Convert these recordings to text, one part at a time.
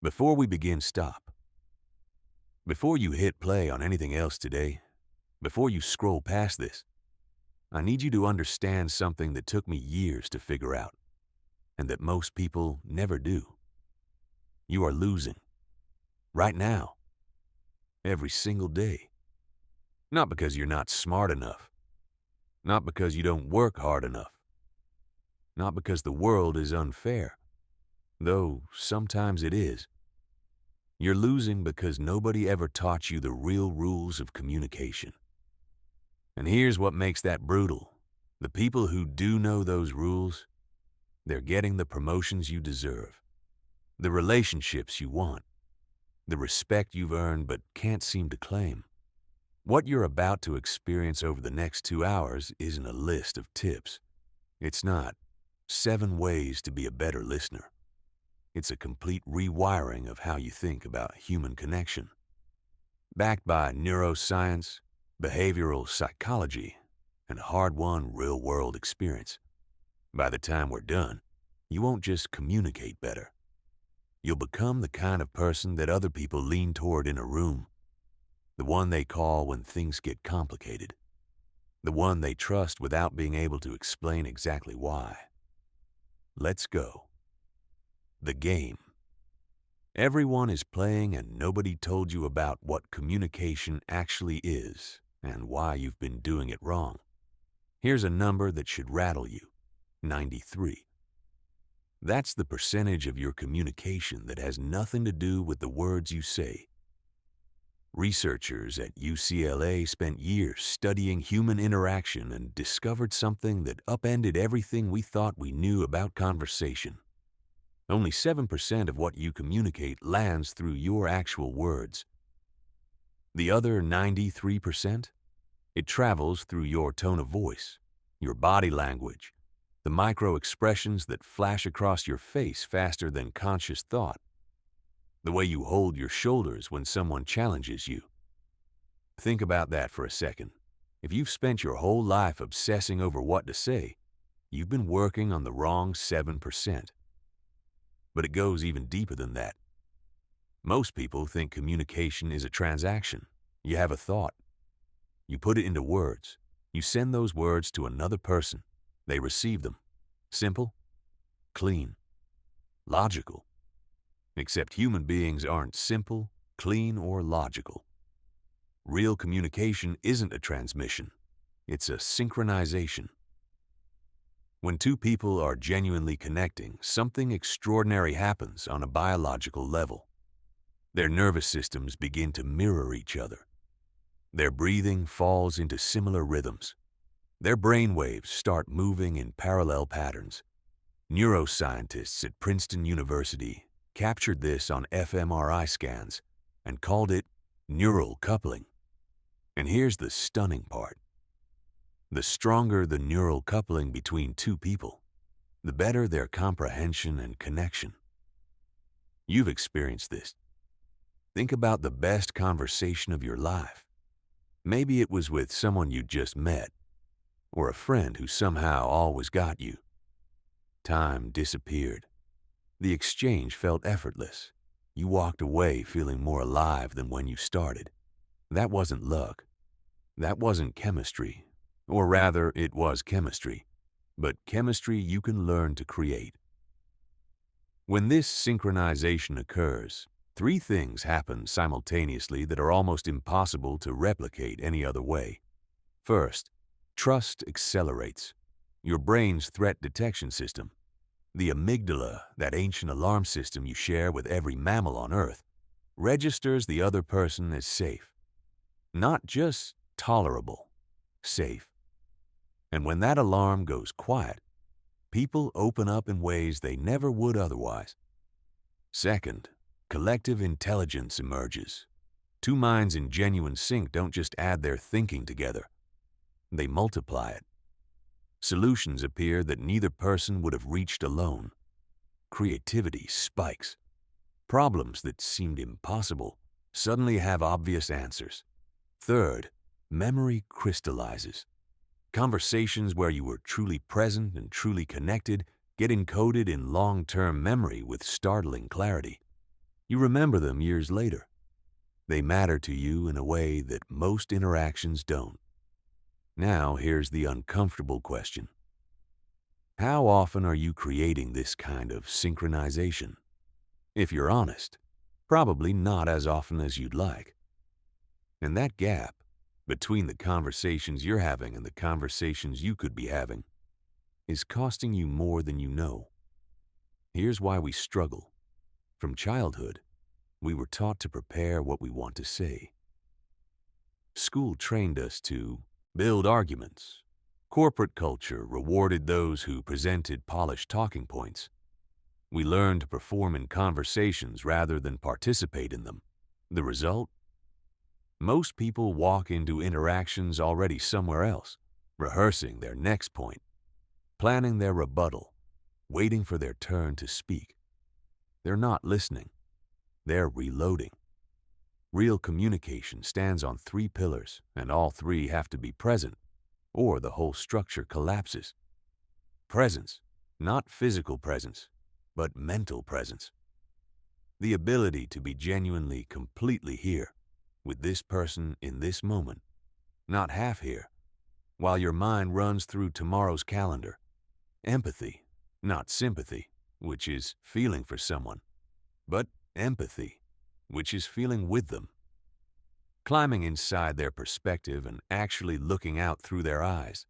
Before we begin, stop. Before you hit play on anything else today, before you scroll past this, I need you to understand something that took me years to figure out, and that most people never do. You are losing. Right now. Every single day. Not because you're not smart enough. Not because you don't work hard enough. Not because the world is unfair, though sometimes it is. You're losing because nobody ever taught you the real rules of communication. And here's what makes that brutal. The people who do know those rules, they're getting the promotions you deserve, the relationships you want, the respect you've earned but can't seem to claim. What you're about to experience over the next 2 hours isn't a list of tips. It's not 7 ways to be a better listener. It's a complete rewiring of how you think about human connection. Backed by neuroscience, behavioral psychology, and hard-won real-world experience. By the time we're done, you won't just communicate better. You'll become the kind of person that other people lean toward in a room. The one they call when things get complicated. The one they trust without being able to explain exactly why. Let's go. The game. Everyone is playing and nobody told you about what communication actually is and why you've been doing it wrong. Here's a number that should rattle you. 93. That's the percentage of your communication that has nothing to do with the words you say. Researchers at UCLA spent years studying human interaction and discovered something that upended everything we thought we knew about conversation. Only 7% of what you communicate lands through your actual words. The other 93%? It travels through your tone of voice, your body language, the micro-expressions that flash across your face faster than conscious thought, the way you hold your shoulders when someone challenges you. Think about that for a second. If you've spent your whole life obsessing over what to say, you've been working on the wrong 7%. But it goes even deeper than that. Most people think communication is a transaction. You have a thought. You put it into words. You send those words to another person. They receive them. Simple, clean, logical. Except human beings aren't simple, clean, or logical. Real communication isn't a transmission. It's a synchronization. When two people are genuinely connecting, something extraordinary happens on a biological level. Their nervous systems begin to mirror each other. Their breathing falls into similar rhythms. Their brain waves start moving in parallel patterns. Neuroscientists at Princeton University captured this on fMRI scans and called it neural coupling. And here's the stunning part. The stronger the neural coupling between two people, the better their comprehension and connection. You've experienced this. Think about the best conversation of your life. Maybe it was with someone you just met, or a friend who somehow always got you. Time disappeared. The exchange felt effortless. You walked away feeling more alive than when you started. That wasn't luck. That wasn't chemistry. Or rather, it was chemistry, but chemistry you can learn to create. When this synchronization occurs, 3 things happen simultaneously that are almost impossible to replicate any other way. First, trust accelerates. Your brain's threat detection system, the amygdala, that ancient alarm system you share with every mammal on Earth, registers the other person as safe. Not just tolerable, safe. And when that alarm goes quiet, people open up in ways they never would otherwise. Second, collective intelligence emerges. 2 minds in genuine sync don't just add their thinking together. They multiply it. Solutions appear that neither person would have reached alone. Creativity spikes. Problems that seemed impossible suddenly have obvious answers. Third, memory crystallizes. Conversations where you were truly present and truly connected get encoded in long-term memory with startling clarity. You remember them years later. They matter to you in a way that most interactions don't. Now, here's the uncomfortable question. How often are you creating this kind of synchronization? If you're honest, probably not as often as you'd like. And that gap between the conversations you're having and the conversations you could be having is costing you more than you know. Here's why we struggle. From childhood, we were taught to prepare what we want to say. School trained us to build arguments. Corporate culture rewarded those who presented polished talking points. We learned to perform in conversations rather than participate in them. The result? Most people walk into interactions already somewhere else, rehearsing their next point, planning their rebuttal, waiting for their turn to speak. They're not listening. They're reloading. Real communication stands on 3 pillars, and all 3 have to be present, or the whole structure collapses. Presence, not physical presence, but mental presence. The ability to be genuinely, completely here, with this person in this moment, not half here, while your mind runs through tomorrow's calendar. Empathy, not sympathy, which is feeling for someone, but empathy, which is feeling with them. Climbing inside their perspective and actually looking out through their eyes.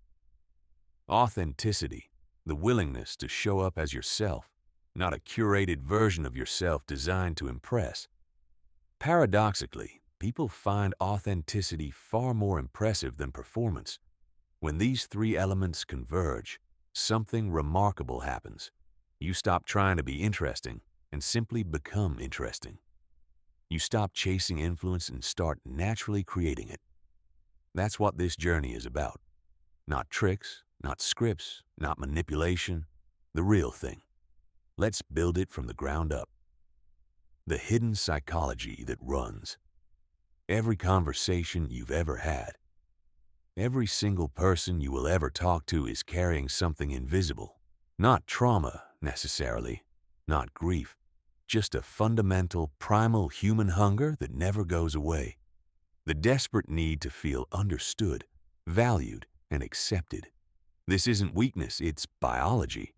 Authenticity, the willingness to show up as yourself, not a curated version of yourself designed to impress. Paradoxically, people find authenticity far more impressive than performance. When these 3 elements converge, something remarkable happens. You stop trying to be interesting and simply become interesting. You stop chasing influence and start naturally creating it. That's what this journey is about. Not tricks, not scripts, not manipulation. The real thing. Let's build it from the ground up. The hidden psychology that runs every conversation you've ever had. Every single person you will ever talk to is carrying something invisible. Not trauma, necessarily. Not grief. Just a fundamental, primal human hunger that never goes away. The desperate need to feel understood, valued, and accepted. This isn't weakness, it's biology.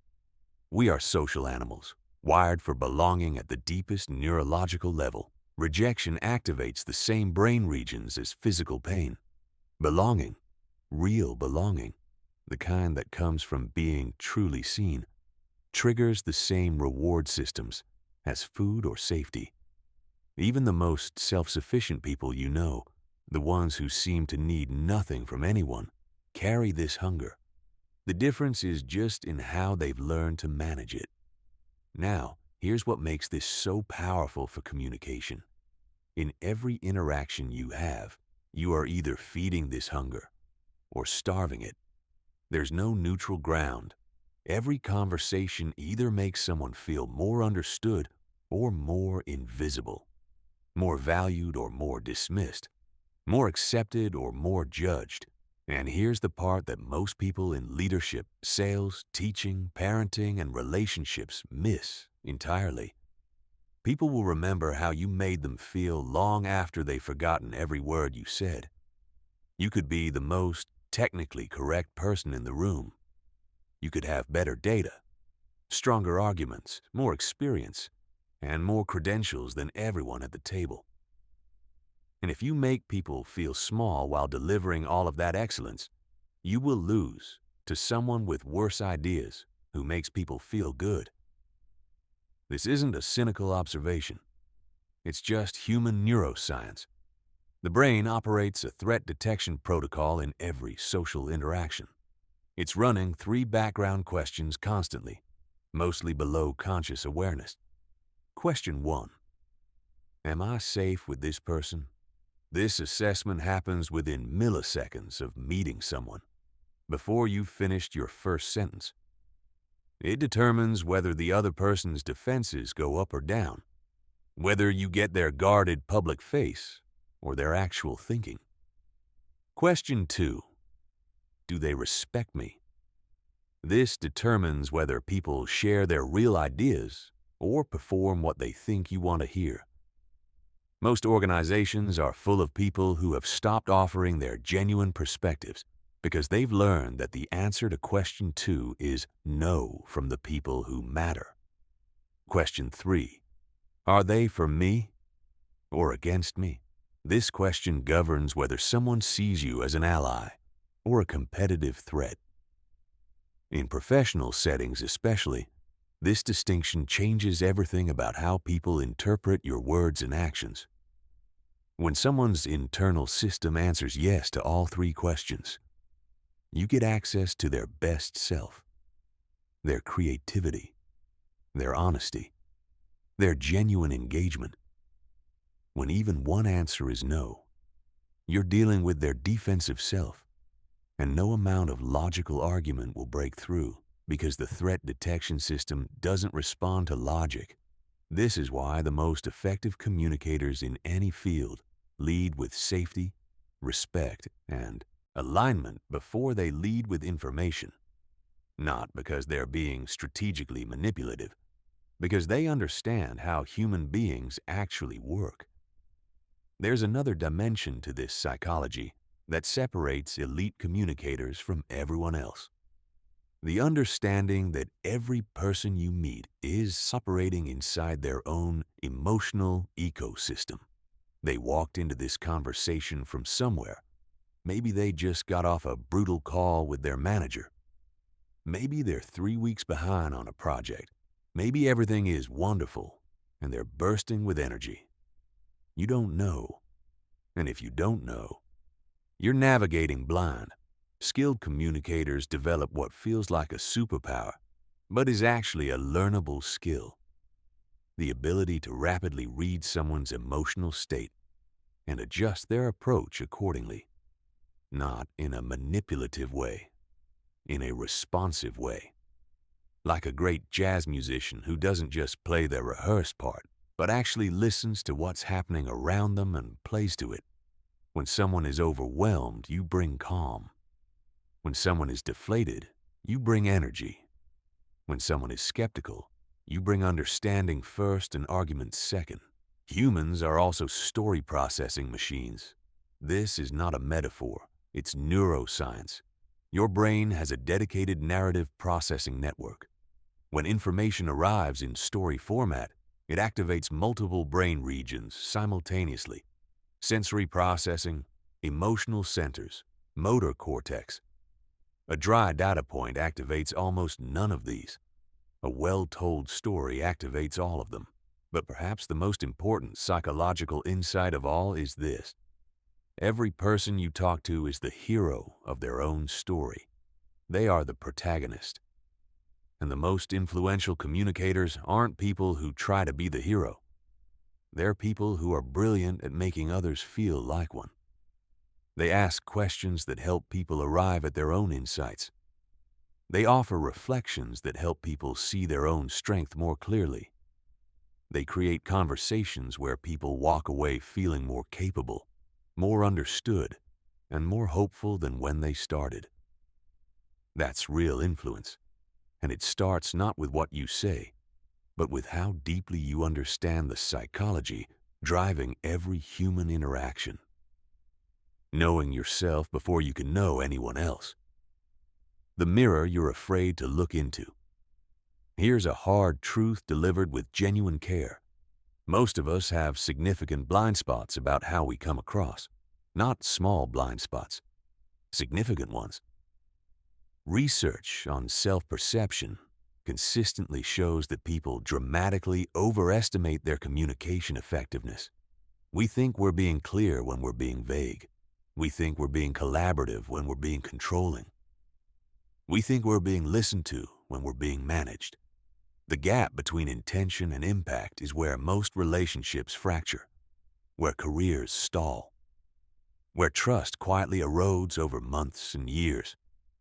We are social animals, wired for belonging at the deepest neurological level. Rejection activates the same brain regions as physical pain. Belonging, real belonging, the kind that comes from being truly seen, triggers the same reward systems as food or safety. Even the most self-sufficient people you know, the ones who seem to need nothing from anyone, carry this hunger. The difference is just in how they've learned to manage it. Now, here's what makes this so powerful for communication. In every interaction you have, you are either feeding this hunger or starving it. There's no neutral ground. Every conversation either makes someone feel more understood or more invisible, more valued or more dismissed, more accepted or more judged. And here's the part that most people in leadership, sales, teaching, parenting, and relationships miss entirely. People will remember how you made them feel long after they've forgotten every word you said. You could be the most technically correct person in the room. You could have better data, stronger arguments, more experience, and more credentials than everyone at the table. And if you make people feel small while delivering all of that excellence, you will lose to someone with worse ideas who makes people feel good. This isn't a cynical observation. It's just human neuroscience. The brain operates a threat detection protocol in every social interaction. It's running 3 background questions constantly, mostly below conscious awareness. Question 1. Am I safe with this person? This assessment happens within milliseconds of meeting someone, before you've finished your first sentence. It determines whether the other person's defenses go up or down, whether you get their guarded public face or their actual thinking. Question 2. Do they respect me? This determines whether people share their real ideas or perform what they think you want to hear. Most organizations are full of people who have stopped offering their genuine perspectives because they've learned that the answer to question 2 is no from the people who matter. Question 3. Are they for me or against me? This question governs whether someone sees you as an ally or a competitive threat. In professional settings especially, this distinction changes everything about how people interpret your words and actions. When someone's internal system answers yes to all 3 questions, you get access to their best self, their creativity, their honesty, their genuine engagement. When even one answer is no, you're dealing with their defensive self, and no amount of logical argument will break through because the threat detection system doesn't respond to logic. This is why the most effective communicators in any field lead with safety, respect, and alignment before they lead with information. Not because they're being strategically manipulative, because they understand how human beings actually work. There's another dimension to this psychology that separates elite communicators from everyone else. The understanding that every person you meet is operating inside their own emotional ecosystem. They walked into this conversation from somewhere. Maybe they just got off a brutal call with their manager. Maybe they're 3 weeks behind on a project. Maybe everything is wonderful and they're bursting with energy. You don't know. And if you don't know, you're navigating blind. Skilled communicators develop what feels like a superpower, but is actually a learnable skill. The ability to rapidly read someone's emotional state and adjust their approach accordingly. Not in a manipulative way, in a responsive way. Like a great jazz musician who doesn't just play their rehearsed part, but actually listens to what's happening around them and plays to it. When someone is overwhelmed, you bring calm. When someone is deflated, you bring energy. When someone is skeptical, you bring understanding first and arguments second. Humans are also story processing machines. This is not a metaphor, it's neuroscience. Your brain has a dedicated narrative processing network. When information arrives in story format, it activates multiple brain regions simultaneously. Sensory processing, emotional centers, motor cortex. A dry data point activates almost none of these. A well-told story activates all of them. But perhaps the most important psychological insight of all is this. Every person you talk to is the hero of their own story. They are the protagonist. And the most influential communicators aren't people who try to be the hero. They're people who are brilliant at making others feel like one. They ask questions that help people arrive at their own insights. They offer reflections that help people see their own strength more clearly. They create conversations where people walk away feeling more capable, more understood, and more hopeful than when they started. That's real influence, and it starts not with what you say, but with how deeply you understand the psychology driving every human interaction. Knowing yourself before you can know anyone else. The mirror you're afraid to look into. Here's a hard truth delivered with genuine care. Most of us have significant blind spots about how we come across. Not small blind spots, significant ones. Research on self-perception consistently shows that people dramatically overestimate their communication effectiveness. We think we're being clear when we're being vague. We think we're being collaborative when we're being controlling. We think we're being listened to when we're being managed. The gap between intention and impact is where most relationships fracture, where careers stall, where trust quietly erodes over months and years,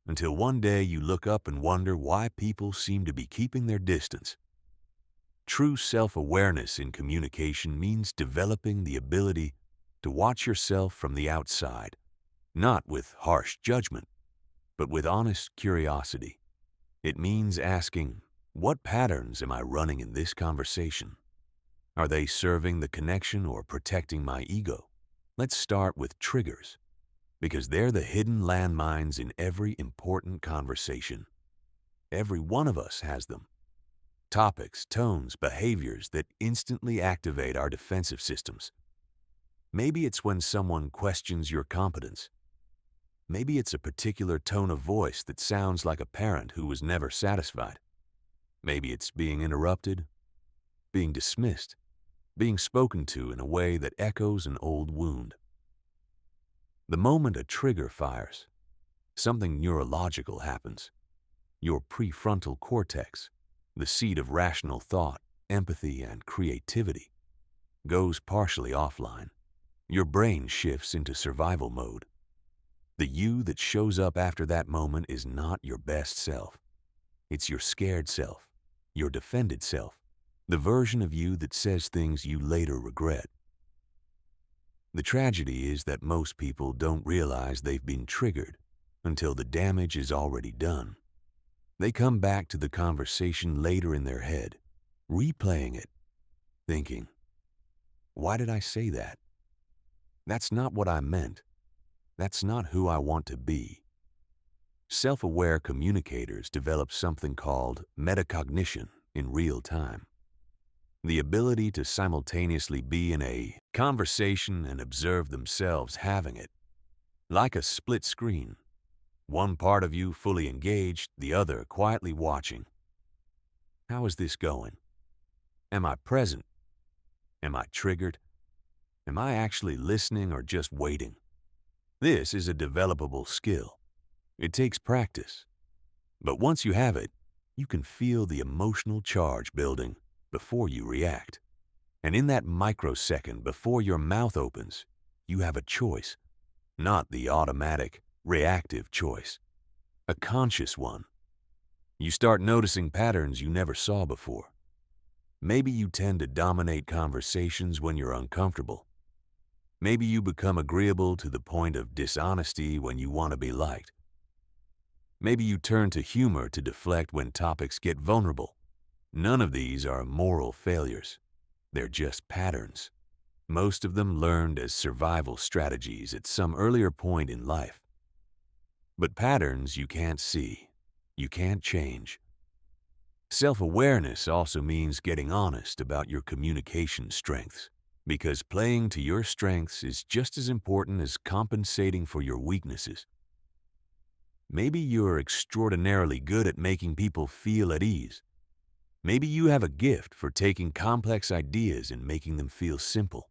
until one day you look up and wonder why people seem to be keeping their distance. True self-awareness in communication means developing the ability to watch yourself from the outside, not with harsh judgment, but with honest curiosity. It means asking, what patterns am I running in this conversation? Are they serving the connection or protecting my ego? Let's start with triggers, because they're the hidden landmines in every important conversation. Every one of us has them. Topics, tones, behaviors that instantly activate our defensive systems. Maybe it's when someone questions your competence. Maybe it's a particular tone of voice that sounds like a parent who was never satisfied. Maybe it's being interrupted, being dismissed, being spoken to in a way that echoes an old wound. The moment a trigger fires, something neurological happens. Your prefrontal cortex, the seat of rational thought, empathy, and creativity, goes partially offline. Your brain shifts into survival mode. The you that shows up after that moment is not your best self. It's your scared self, your defended self, the version of you that says things you later regret. The tragedy is that most people don't realize they've been triggered until the damage is already done. They come back to the conversation later in their head, replaying it, thinking, "Why did I say that? That's not what I meant. That's not who I want to be." Self-aware communicators develop something called metacognition in real time. The ability to simultaneously be in a conversation and observe themselves having it. Like a split screen. One part of you fully engaged, the other quietly watching. How is this going? Am I present? Am I triggered? Am I actually listening or just waiting? This is a developable skill. It takes practice. But once you have it, you can feel the emotional charge building before you react. And in that microsecond before your mouth opens, you have a choice, not the automatic, reactive choice, a conscious one. You start noticing patterns you never saw before. Maybe you tend to dominate conversations when you're uncomfortable. Maybe you become agreeable to the point of dishonesty when you want to be liked. Maybe you turn to humor to deflect when topics get vulnerable. None of these are moral failures. They're just patterns. Most of them learned as survival strategies at some earlier point in life. But patterns you can't see, you can't change. Self-awareness also means getting honest about your communication strengths, because playing to your strengths is just as important as compensating for your weaknesses. Maybe you're extraordinarily good at making people feel at ease. Maybe you have a gift for taking complex ideas and making them feel simple.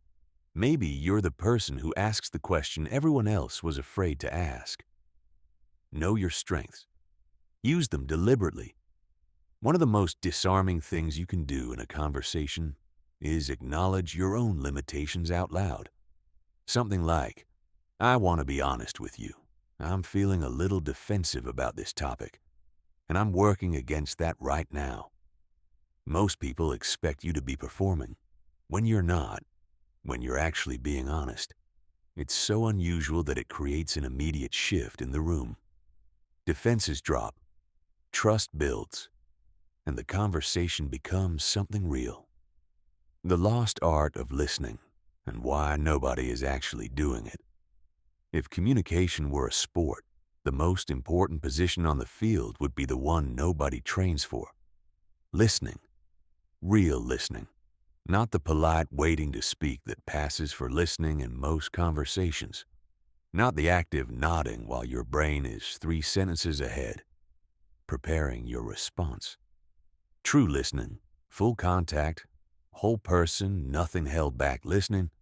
Maybe you're the person who asks the question everyone else was afraid to ask. Know your strengths. Use them deliberately. One of the most disarming things you can do in a conversation is acknowledge your own limitations out loud. Something like, "I want to be honest with you. I'm feeling a little defensive about this topic, and I'm working against that right now." Most people expect you to be performing. When you're not, when you're actually being honest. It's so unusual that it creates an immediate shift in the room. Defenses drop, trust builds, and the conversation becomes something real. The lost art of listening, and why nobody is actually doing it. If communication were a sport, the most important position on the field would be the one nobody trains for. Listening. Real listening. Not the polite waiting to speak that passes for listening in most conversations. Not the active nodding while your brain is 3 sentences ahead, preparing your response. True listening, full contact, whole person, nothing held back listening,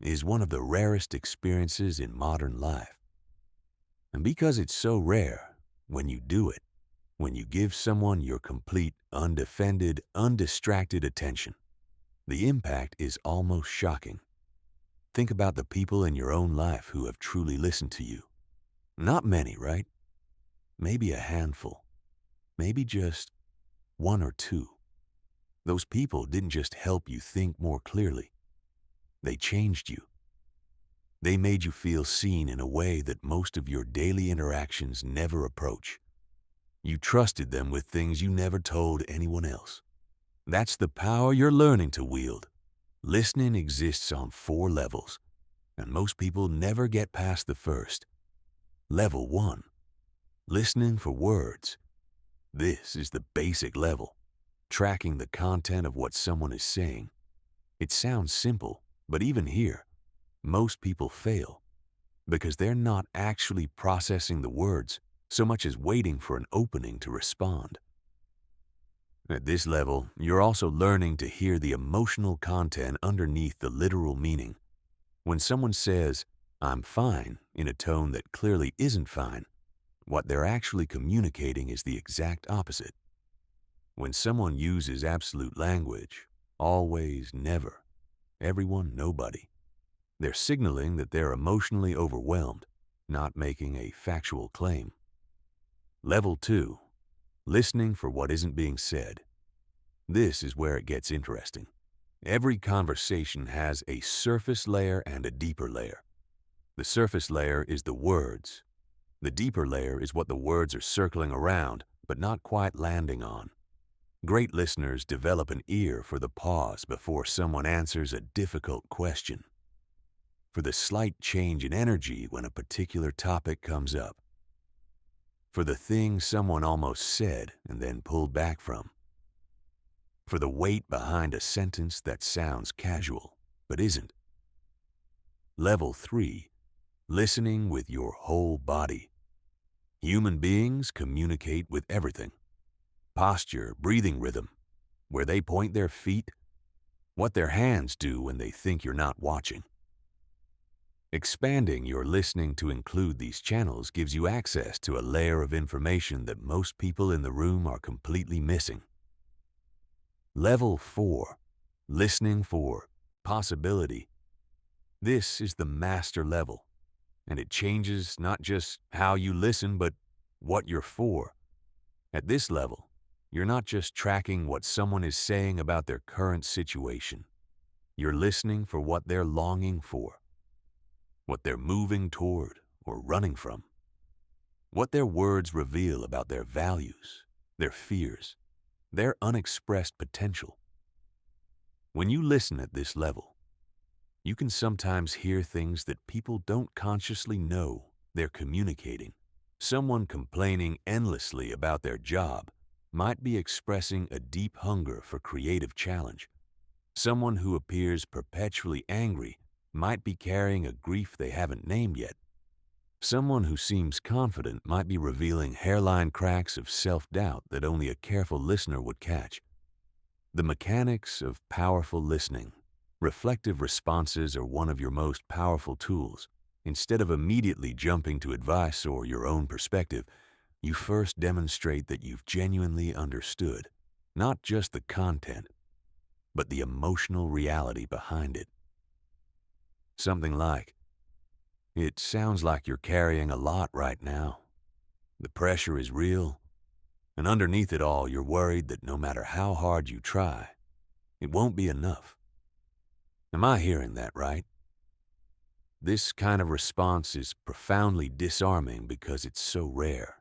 is one of the rarest experiences in modern life. And because it's so rare, when you do it, when you give someone your complete, undefended, undistracted attention, the impact is almost shocking. Think about the people in your own life who have truly listened to you. Not many, right? Maybe a handful. Maybe just 1 or 2. Those people didn't just help you think more clearly. They changed you. They made you feel seen in a way that most of your daily interactions never approach. You trusted them with things you never told anyone else. That's the power you're learning to wield. Listening exists on 4 levels, and most people never get past the first. Level 1. Listening for words. This is the basic level, tracking the content of what someone is saying. It sounds simple, but even here, most people fail because they're not actually processing the words so much as waiting for an opening to respond. At this level, you're also learning to hear the emotional content underneath the literal meaning. When someone says, "I'm fine," in a tone that clearly isn't fine, what they're actually communicating is the exact opposite. When someone uses absolute language, always, never, everyone, nobody, they're signaling that they're emotionally overwhelmed, not making a factual claim. Level 2. Listening for what isn't being said. This is where it gets interesting. Every conversation has a surface layer and a deeper layer. The surface layer is the words. The deeper layer is what the words are circling around, but not quite landing on. Great listeners develop an ear for the pause before someone answers a difficult question, for the slight change in energy when a particular topic comes up, for the thing someone almost said and then pulled back from, for the weight behind a sentence that sounds casual but isn't. Level 3. Listening with your whole body. Human beings communicate with everything. Posture, breathing rhythm, where they point their feet, what their hands do when they think you're not watching. Expanding your listening to include these channels gives you access to a layer of information that most people in the room are completely missing. Level 4. Listening for possibility. This is the master level, and it changes not just how you listen, but what you're for. At this level, you're not just tracking what someone is saying about their current situation. You're listening for what they're longing for, what they're moving toward or running from, what their words reveal about their values, their fears, their unexpressed potential. When you listen at this level, you can sometimes hear things that people don't consciously know they're communicating. Someone complaining endlessly about their job might be expressing a deep hunger for creative challenge. Someone who appears perpetually angry might be carrying a grief they haven't named yet. Someone who seems confident might be revealing hairline cracks of self-doubt that only a careful listener would catch. The mechanics of powerful listening. Reflective responses are one of your most powerful tools. Instead of immediately jumping to advice or your own perspective, you first demonstrate that you've genuinely understood, not just the content, but the emotional reality behind it. Something like, "It sounds like you're carrying a lot right now. The pressure is real, and underneath it all, you're worried that no matter how hard you try, it won't be enough. Am I hearing that right?" This kind of response is profoundly disarming because it's so rare.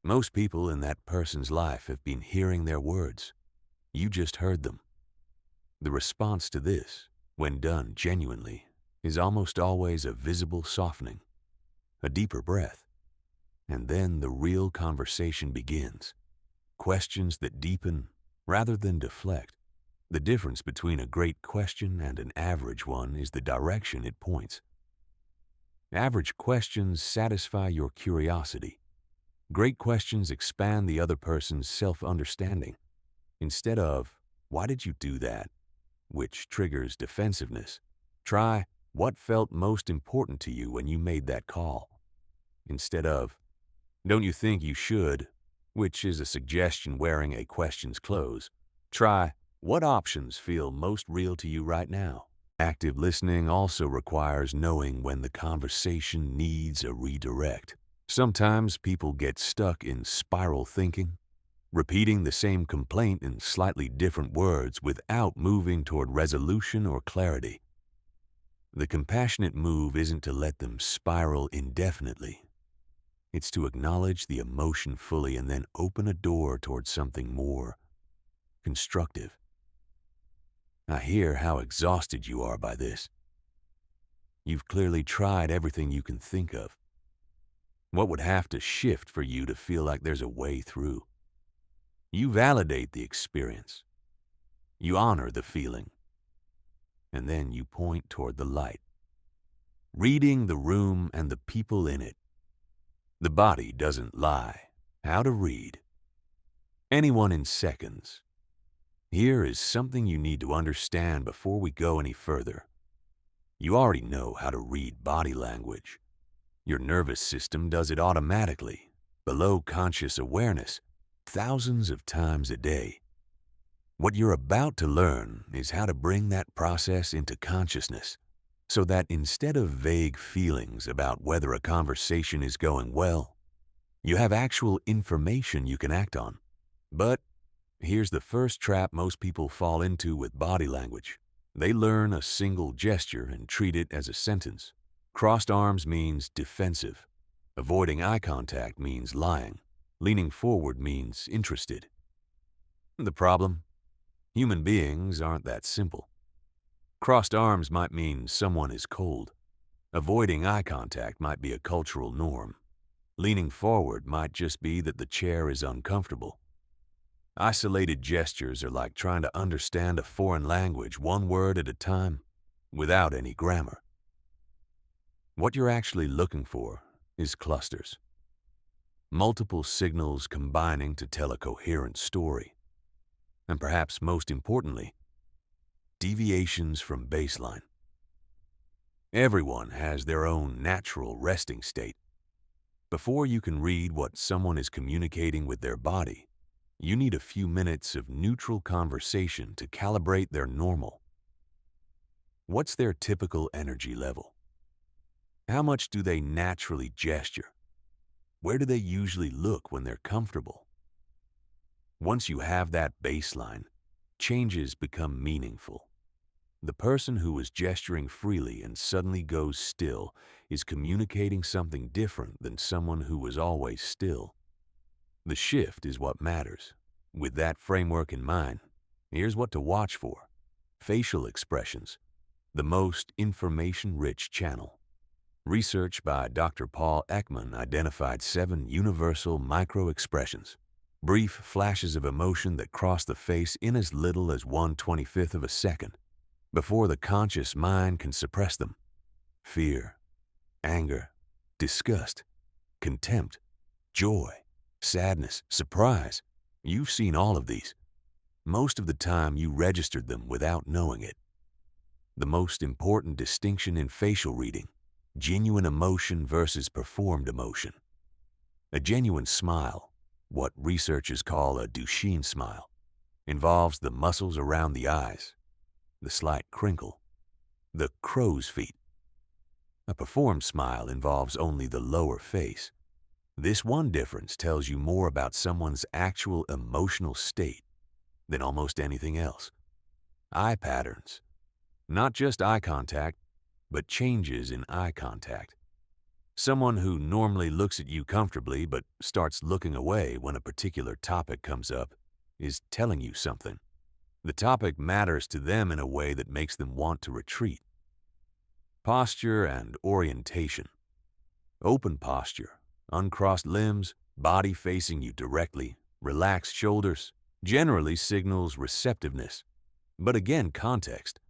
Most people in that person's life have been hearing their words. You just heard them. The response to this, when done genuinely, is almost always a visible softening, a deeper breath, and then the real conversation begins. Questions that deepen rather than deflect. The difference between a great question and an average one is the direction it points. Average questions satisfy your curiosity. Great questions expand the other person's self-understanding. Instead of, "Why did you do that?" which triggers defensiveness, try, "What felt most important to you when you made that call?" Instead of, "Don't you think you should?" which is a suggestion wearing a question's clothes, try, "What options feel most real to you right now?" Active listening also requires knowing when the conversation needs a redirect. Sometimes people get stuck in spiral thinking, repeating the same complaint in slightly different words without moving toward resolution or clarity. The compassionate move isn't to let them spiral indefinitely. It's to acknowledge the emotion fully and then open a door toward something more constructive. I hear how exhausted you are by this. You've clearly tried everything you can think of. What would have to shift for you to feel like there's a way through? You validate the experience. You honor the feeling. And then you point toward the light. Reading the room and the people in it. The body doesn't lie. How to read. Anyone in seconds. Here is something you need to understand before we go any further. You already know how to read body language. Your nervous system does it automatically, below conscious awareness, thousands of times a day. What you're about to learn is how to bring that process into consciousness, so that instead of vague feelings about whether a conversation is going well, you have actual information you can act on. But here's the first trap most people fall into with body language. They learn a single gesture and treat it as a sentence. Crossed arms means defensive. Avoiding eye contact means lying. Leaning forward means interested. The problem? Human beings aren't that simple. Crossed arms might mean someone is cold. Avoiding eye contact might be a cultural norm. Leaning forward might just be that the chair is uncomfortable. Isolated gestures are like trying to understand a foreign language one word at a time, without any grammar. What you're actually looking for is clusters. Multiple signals combining to tell a coherent story. And perhaps most importantly, deviations from baseline. Everyone has their own natural resting state. Before you can read what someone is communicating with their body, you need a few minutes of neutral conversation to calibrate their normal. What's their typical energy level? How much do they naturally gesture? Where do they usually look when they're comfortable? Once you have that baseline, changes become meaningful. The person who is gesturing freely and suddenly goes still is communicating something different than someone who was always still. The shift is what matters. With that framework in mind, here's what to watch for. Facial expressions, the most information-rich channel. Research by Dr. Paul Ekman identified 7 universal micro-expressions, brief flashes of emotion that cross the face in as little as 1/25 of a second, before the conscious mind can suppress them. Fear, anger, disgust, contempt, joy, sadness, surprise. You've seen all of these. Most of the time you registered them without knowing it. The most important distinction in facial reading: genuine emotion versus performed emotion. A genuine smile, what researchers call a Duchenne smile, involves the muscles around the eyes, the slight crinkle, the crow's feet. A performed smile involves only the lower face. This one difference tells you more about someone's actual emotional state than almost anything else. Eye patterns. Not just eye contact, but changes in eye contact. Someone who normally looks at you comfortably but starts looking away when a particular topic comes up is telling you something. The topic matters to them in a way that makes them want to retreat. Posture and orientation. Open posture, uncrossed limbs, body facing you directly, relaxed shoulders, generally signals receptiveness. But again, context.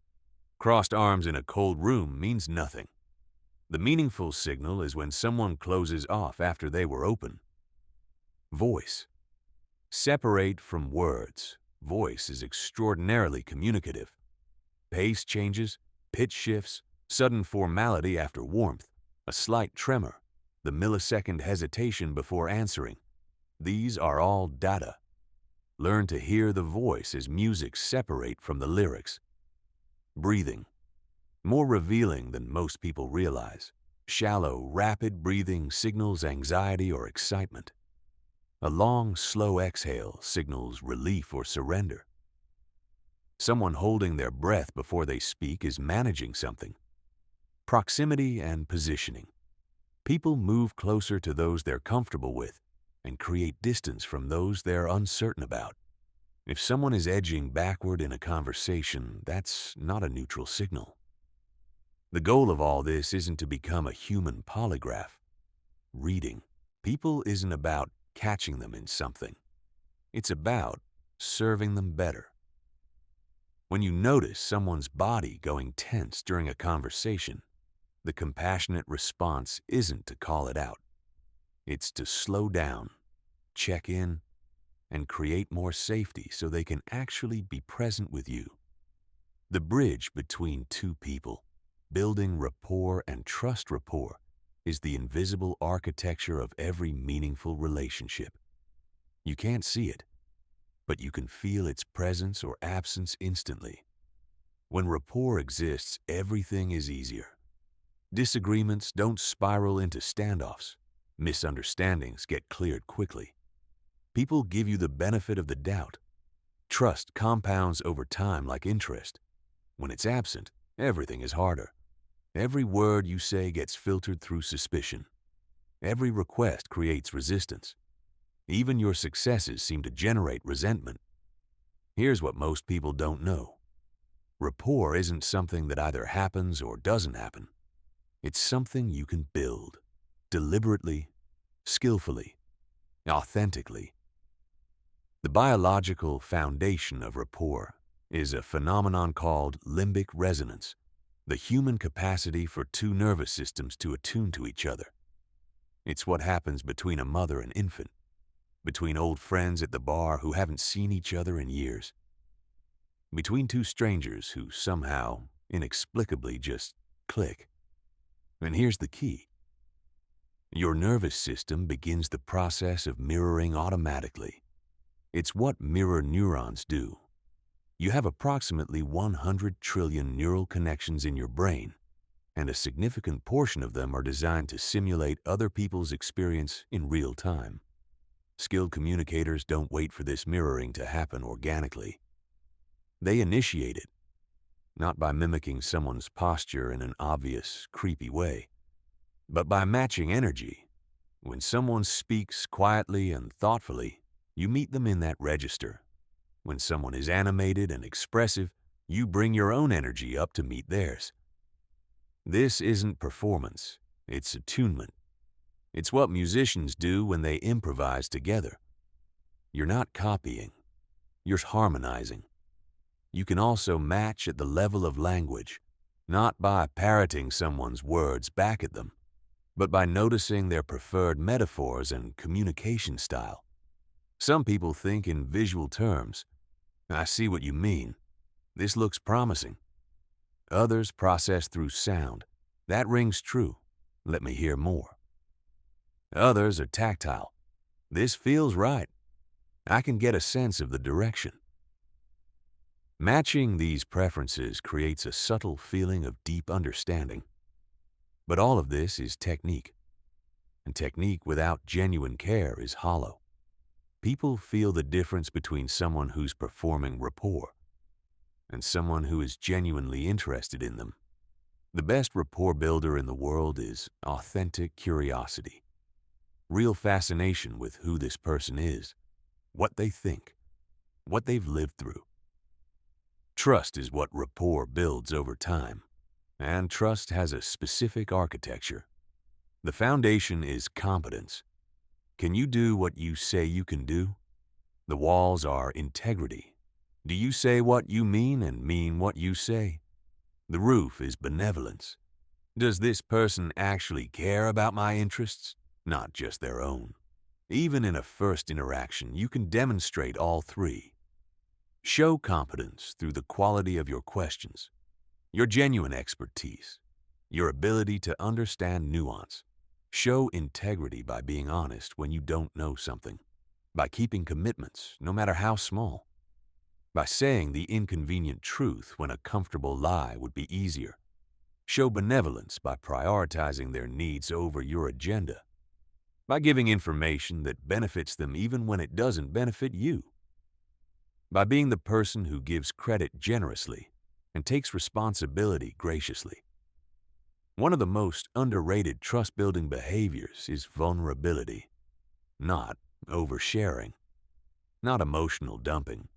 Crossed arms in a cold room means nothing. The meaningful signal is when someone closes off after they were open. Voice. Separate from words. Voice is extraordinarily communicative. Pace changes, pitch shifts, sudden formality after warmth, a slight tremor, the millisecond hesitation before answering. These are all data. Learn to hear the voice as music separate from the lyrics. Breathing. More revealing than most people realize. Shallow, rapid breathing signals anxiety or excitement. A long, slow exhale signals relief or surrender. Someone holding their breath before they speak is managing something. Proximity and positioning. People move closer to those they're comfortable with and create distance from those they're uncertain about. If someone is edging backward in a conversation, that's not a neutral signal. The goal of all this isn't to become a human polygraph. Reading people isn't about catching them in something. It's about serving them better. When you notice someone's body going tense during a conversation, the compassionate response isn't to call it out. It's to slow down, check in, and create more safety so they can actually be present with you. The bridge between two people, building rapport and trust rapport, is the invisible architecture of every meaningful relationship. You can't see it, but you can feel its presence or absence instantly. When rapport exists, everything is easier. Disagreements don't spiral into standoffs. Misunderstandings get cleared quickly. People give you the benefit of the doubt. Trust compounds over time like interest. When it's absent, everything is harder. Every word you say gets filtered through suspicion. Every request creates resistance. Even your successes seem to generate resentment. Here's what most people don't know. Rapport isn't something that either happens or doesn't happen. It's something you can build, deliberately, skillfully, authentically. The biological foundation of rapport is a phenomenon called limbic resonance, the human capacity for two nervous systems to attune to each other. It's what happens between a mother and infant, between old friends at the bar who haven't seen each other in years, between two strangers who somehow, inexplicably just click. And here's the key. Your nervous system begins the process of mirroring automatically. It's what mirror neurons do. You have approximately 100 trillion neural connections in your brain, and a significant portion of them are designed to simulate other people's experience in real time. Skilled communicators don't wait for this mirroring to happen organically. They initiate it, not by mimicking someone's posture in an obvious, creepy way, but by matching energy. When someone speaks quietly and thoughtfully, you meet them in that register. When someone is animated and expressive, you bring your own energy up to meet theirs. This isn't performance, it's attunement. It's what musicians do when they improvise together. You're not copying, you're harmonizing. You can also match at the level of language, not by parroting someone's words back at them, but by noticing their preferred metaphors and communication style. Some people think in visual terms. I see what you mean. This looks promising. Others process through sound. That rings true. Let me hear more. Others are tactile. This feels right. I can get a sense of the direction. Matching these preferences creates a subtle feeling of deep understanding. But all of this is technique. And technique without genuine care is hollow. People feel the difference between someone who's performing rapport and someone who is genuinely interested in them. The best rapport builder in the world is authentic curiosity, real fascination with who this person is, what they think, what they've lived through. Trust is what rapport builds over time, and trust has a specific architecture. The foundation is competence. Can you do what you say you can do? The walls are integrity. Do you say what you mean and mean what you say? The roof is benevolence. Does this person actually care about my interests, not just their own? Even in a first interaction, you can demonstrate all three. Show competence through the quality of your questions, your genuine expertise, your ability to understand nuance. Show integrity by being honest when you don't know something, by keeping commitments, no matter how small, by saying the inconvenient truth when a comfortable lie would be easier. Show benevolence by prioritizing their needs over your agenda, by giving information that benefits them even when it doesn't benefit you, by being the person who gives credit generously and takes responsibility graciously. One of the most underrated trust-building behaviors is vulnerability, not oversharing, not emotional dumping,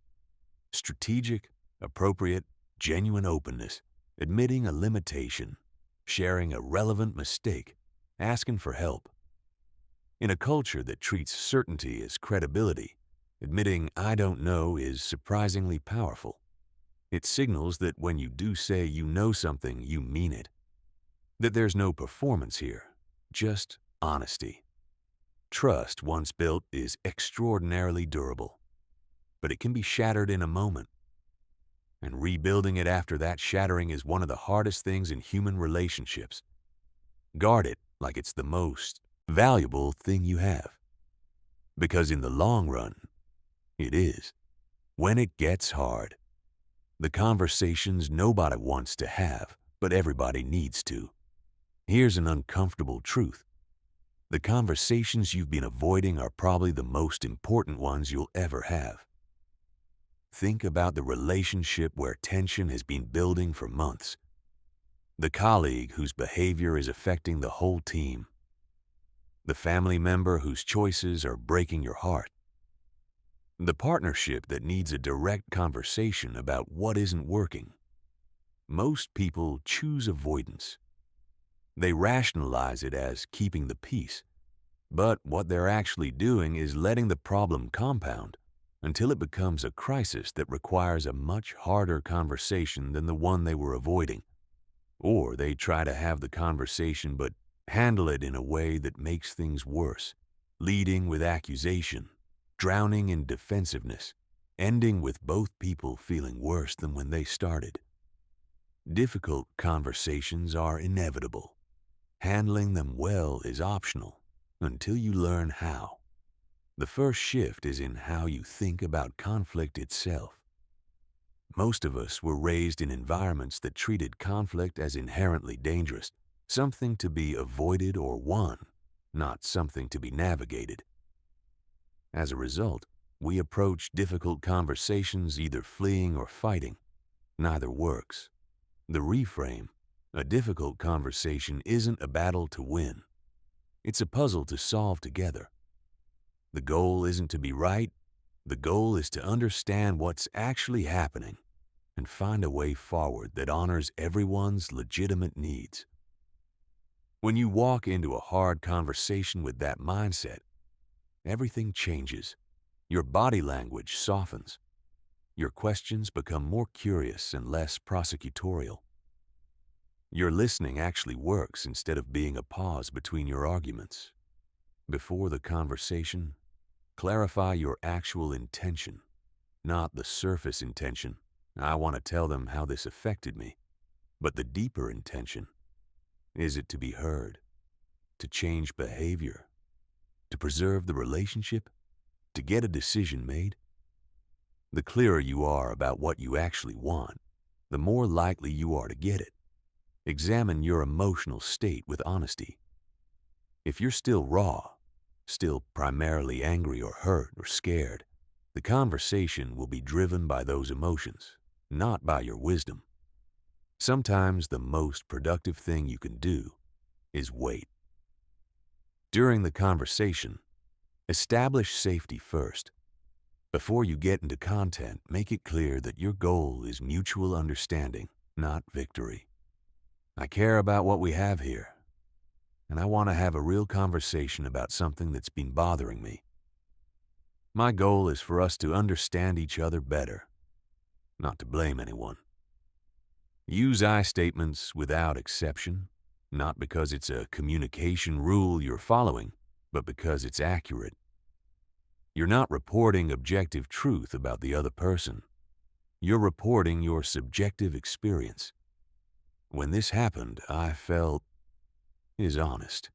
Strategic, appropriate, genuine openness, admitting a limitation, sharing a relevant mistake, asking for help. In a culture that treats certainty as credibility, admitting "I don't know" is surprisingly powerful. It signals that when you do say you know something, you mean it. That there's no performance here, just honesty. Trust, once built, is extraordinarily durable, but it can be shattered in a moment. And rebuilding it after that shattering is one of the hardest things in human relationships. Guard it like it's the most valuable thing you have. Because in the long run, it is. When it gets hard, the conversations nobody wants to have, but everybody needs to. Here's an uncomfortable truth. The conversations you've been avoiding are probably the most important ones you'll ever have. Think about the relationship where tension has been building for months. The colleague whose behavior is affecting the whole team. The family member whose choices are breaking your heart. The partnership that needs a direct conversation about what isn't working. Most people choose avoidance. They rationalize it as keeping the peace. But what they're actually doing is letting the problem compound until it becomes a crisis that requires a much harder conversation than the one they were avoiding. Or they try to have the conversation but handle it in a way that makes things worse, leading with accusation, drowning in defensiveness, ending with both people feeling worse than when they started. Difficult conversations are inevitable. Handling them well is optional until you learn how. The first shift is in how you think about conflict itself. Most of us were raised in environments that treated conflict as inherently dangerous, something to be avoided or won, not something to be navigated. As a result, we approach difficult conversations either fleeing or fighting. Neither works. The reframe, a difficult conversation isn't a battle to win. It's a puzzle to solve together. The goal isn't to be right. The goal is to understand what's actually happening and find a way forward that honors everyone's legitimate needs. When you walk into a hard conversation with that mindset, everything changes. Your body language softens. Your questions become more curious and less prosecutorial. Your listening actually works instead of being a pause between your arguments. Before the conversation, clarify your actual intention, not the surface intention. I want to tell them how this affected me. But the deeper intention, is it to be heard, to change behavior, to preserve the relationship, to get a decision made? The clearer you are about what you actually want, the more likely you are to get it. Examine your emotional state with honesty. If you're still raw, still primarily angry or hurt or scared, the conversation will be driven by those emotions, not by your wisdom. Sometimes the most productive thing you can do is wait. During the conversation, establish safety first. Before you get into content, make it clear that your goal is mutual understanding, not victory. I care about what we have here, and I want to have a real conversation about something that's been bothering me. My goal is for us to understand each other better, not to blame anyone. Use I statements without exception, not because it's a communication rule you're following, but because it's accurate. You're not reporting objective truth about the other person. You're reporting your subjective experience. When this happened, I felt is honest.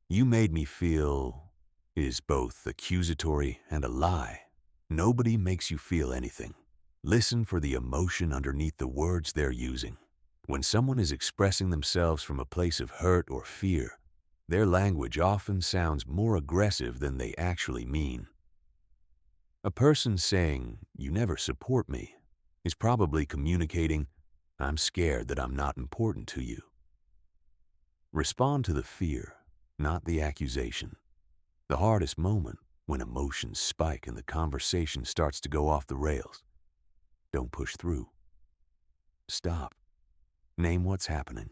You made me feel is both accusatory and a lie. Nobody makes you feel anything. Listen for the emotion underneath the words they're using. When someone is expressing themselves from a place of hurt or fear, their language often sounds more aggressive than they actually mean. A person saying, "You never support me," is probably communicating, "I'm scared that I'm not important to you." Respond to the fear, not the accusation. The hardest moment, when emotions spike and the conversation starts to go off the rails, Don't push through. Stop. Name what's happening.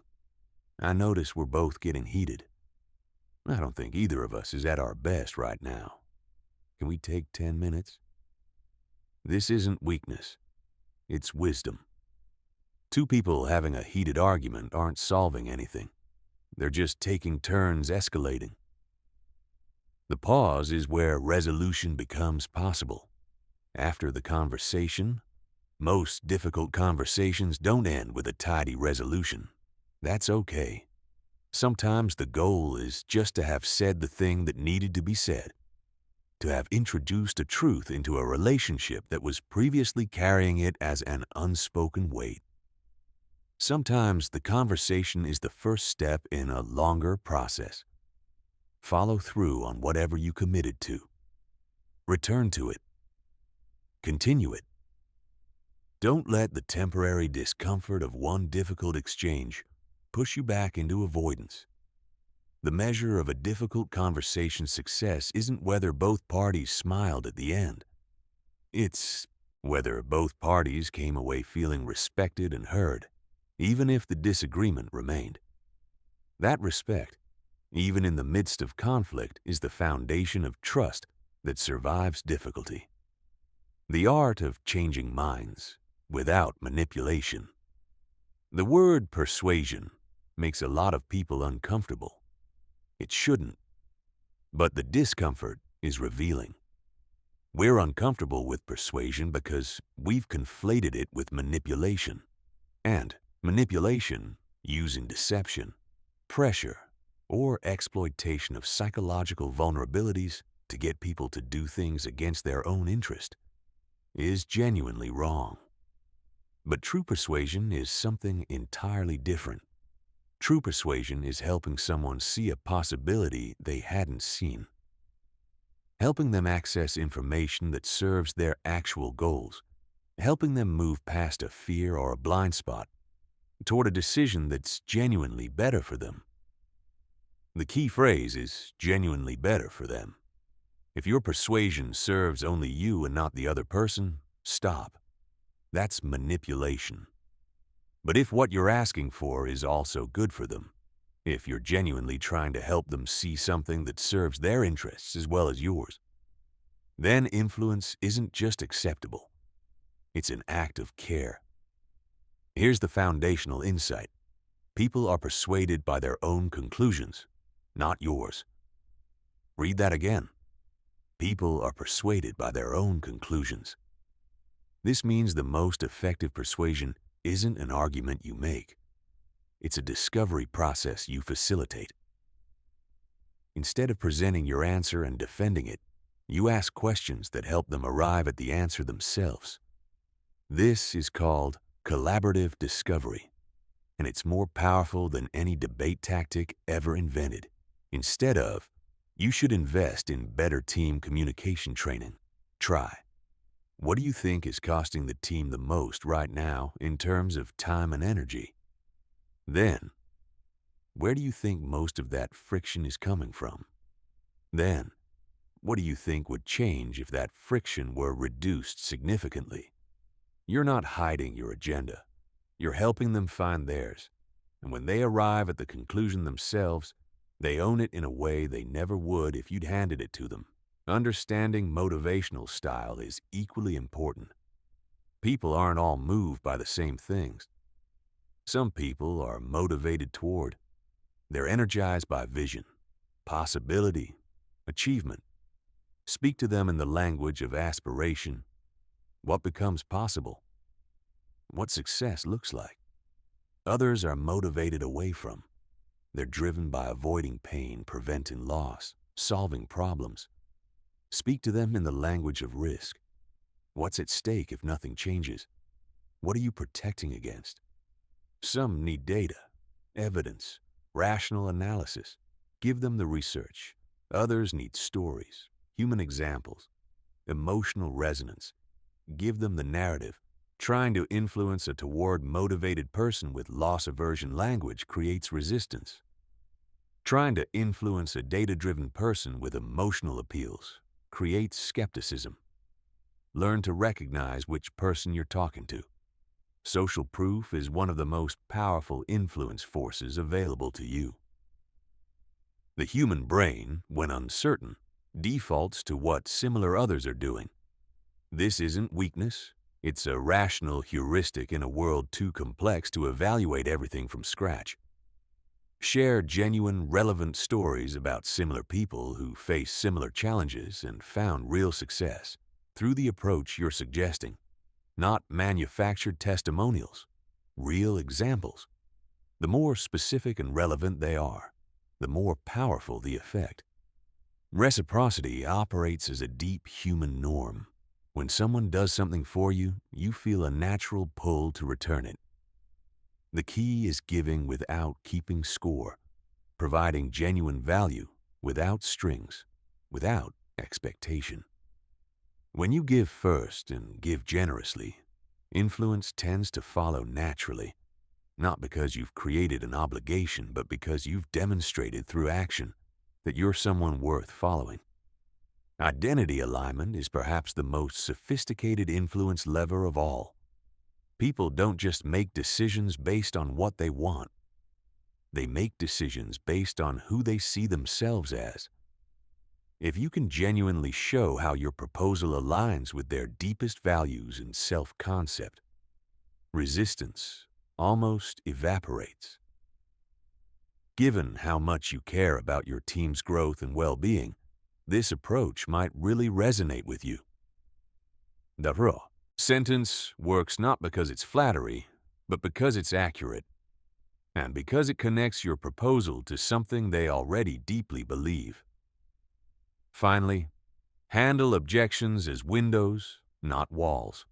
I notice we're both getting heated. I don't think either of us is at our best right now. Can we take 10 minutes? This isn't weakness. It's wisdom. Two people having a heated argument aren't solving anything. They're just taking turns escalating. The pause is where resolution becomes possible. After the conversation, most difficult conversations don't end with a tidy resolution. That's okay. Sometimes the goal is just to have said the thing that needed to be said, to have introduced a truth into a relationship that was previously carrying it as an unspoken weight. Sometimes the conversation is the first step in a longer process. Follow through on whatever you committed to. Return to it. Continue it. Don't let the temporary discomfort of one difficult exchange push you back into avoidance. The measure of a difficult conversation's success isn't whether both parties smiled at the end. It's whether both parties came away feeling respected and heard, even if the disagreement remained. That respect, even in the midst of conflict, is the foundation of trust that survives difficulty. The art of changing minds without manipulation. The word persuasion makes a lot of people uncomfortable. It shouldn't. But the discomfort is revealing. We're uncomfortable with persuasion because we've conflated it with manipulation. And manipulation, using deception, pressure, or exploitation of psychological vulnerabilities to get people to do things against their own interest, is genuinely wrong. But true persuasion is something entirely different. True persuasion is helping someone see a possibility they hadn't seen. Helping them access information that serves their actual goals. Helping them move past a fear or a blind spot toward a decision that's genuinely better for them. The key phrase is genuinely better for them. If your persuasion serves only you and not the other person, stop. That's manipulation. But if what you're asking for is also good for them, if you're genuinely trying to help them see something that serves their interests as well as yours, then influence isn't just acceptable. It's an act of care. Here's the foundational insight. People are persuaded by their own conclusions, not yours. Read that again. People are persuaded by their own conclusions. This means the most effective persuasion isn't an argument you make. It's a discovery process you facilitate. Instead of presenting your answer and defending it, you ask questions that help them arrive at the answer themselves. This is called collaborative discovery, and it's more powerful than any debate tactic ever invented. Instead of, you should invest in better team communication training. Try. What do you think is costing the team the most right now in terms of time and energy? Then, where do you think most of that friction is coming from? Then, what do you think would change if that friction were reduced significantly? You're not hiding your agenda. You're helping them find theirs. And when they arrive at the conclusion themselves, they own it in a way they never would if you'd handed it to them. Understanding motivational style is equally important. People aren't all moved by the same things. Some people are motivated toward. They're energized by vision, possibility, achievement. Speak to them in the language of aspiration. What becomes possible? What success looks like? Others are motivated away from. They're driven by avoiding pain, preventing loss, solving problems. Speak to them in the language of risk. What's at stake if nothing changes? What are you protecting against? Some need data, evidence, rational analysis. Give them the research. Others need stories, human examples, emotional resonance. Give them the narrative. Trying to influence a toward-motivated person with loss-aversion language creates resistance. Trying to influence a data-driven person with emotional appeals creates skepticism. learn to recognize which person you're talking to. Social proof is one of the most powerful influence forces available to you. The human brain, when uncertain, defaults to what similar others are doing. This isn't weakness. It's a rational heuristic in a world too complex to evaluate everything from scratch. Share genuine, relevant stories about similar people who face similar challenges and found real success through the approach you're suggesting. Not manufactured testimonials, real examples. The more specific and relevant they are, the more powerful the effect. Reciprocity operates as a deep human norm. When someone does something for you, you feel a natural pull to return it. The key is giving without keeping score, providing genuine value without strings, without expectation. When you give first and give generously, influence tends to follow naturally, not because you've created an obligation, but because you've demonstrated through action that you're someone worth following. Identity alignment is perhaps the most sophisticated influence lever of all. People don't just make decisions based on what they want. They make decisions based on who they see themselves as. If you can genuinely show how your proposal aligns with their deepest values and self-concept, resistance almost evaporates. Given how much you care about your team's growth and well-being, this approach might really resonate with you. The raw sentence works not because it's flattery, but because it's accurate, and because it connects your proposal to something they already deeply believe. Finally, handle objections as windows, not walls.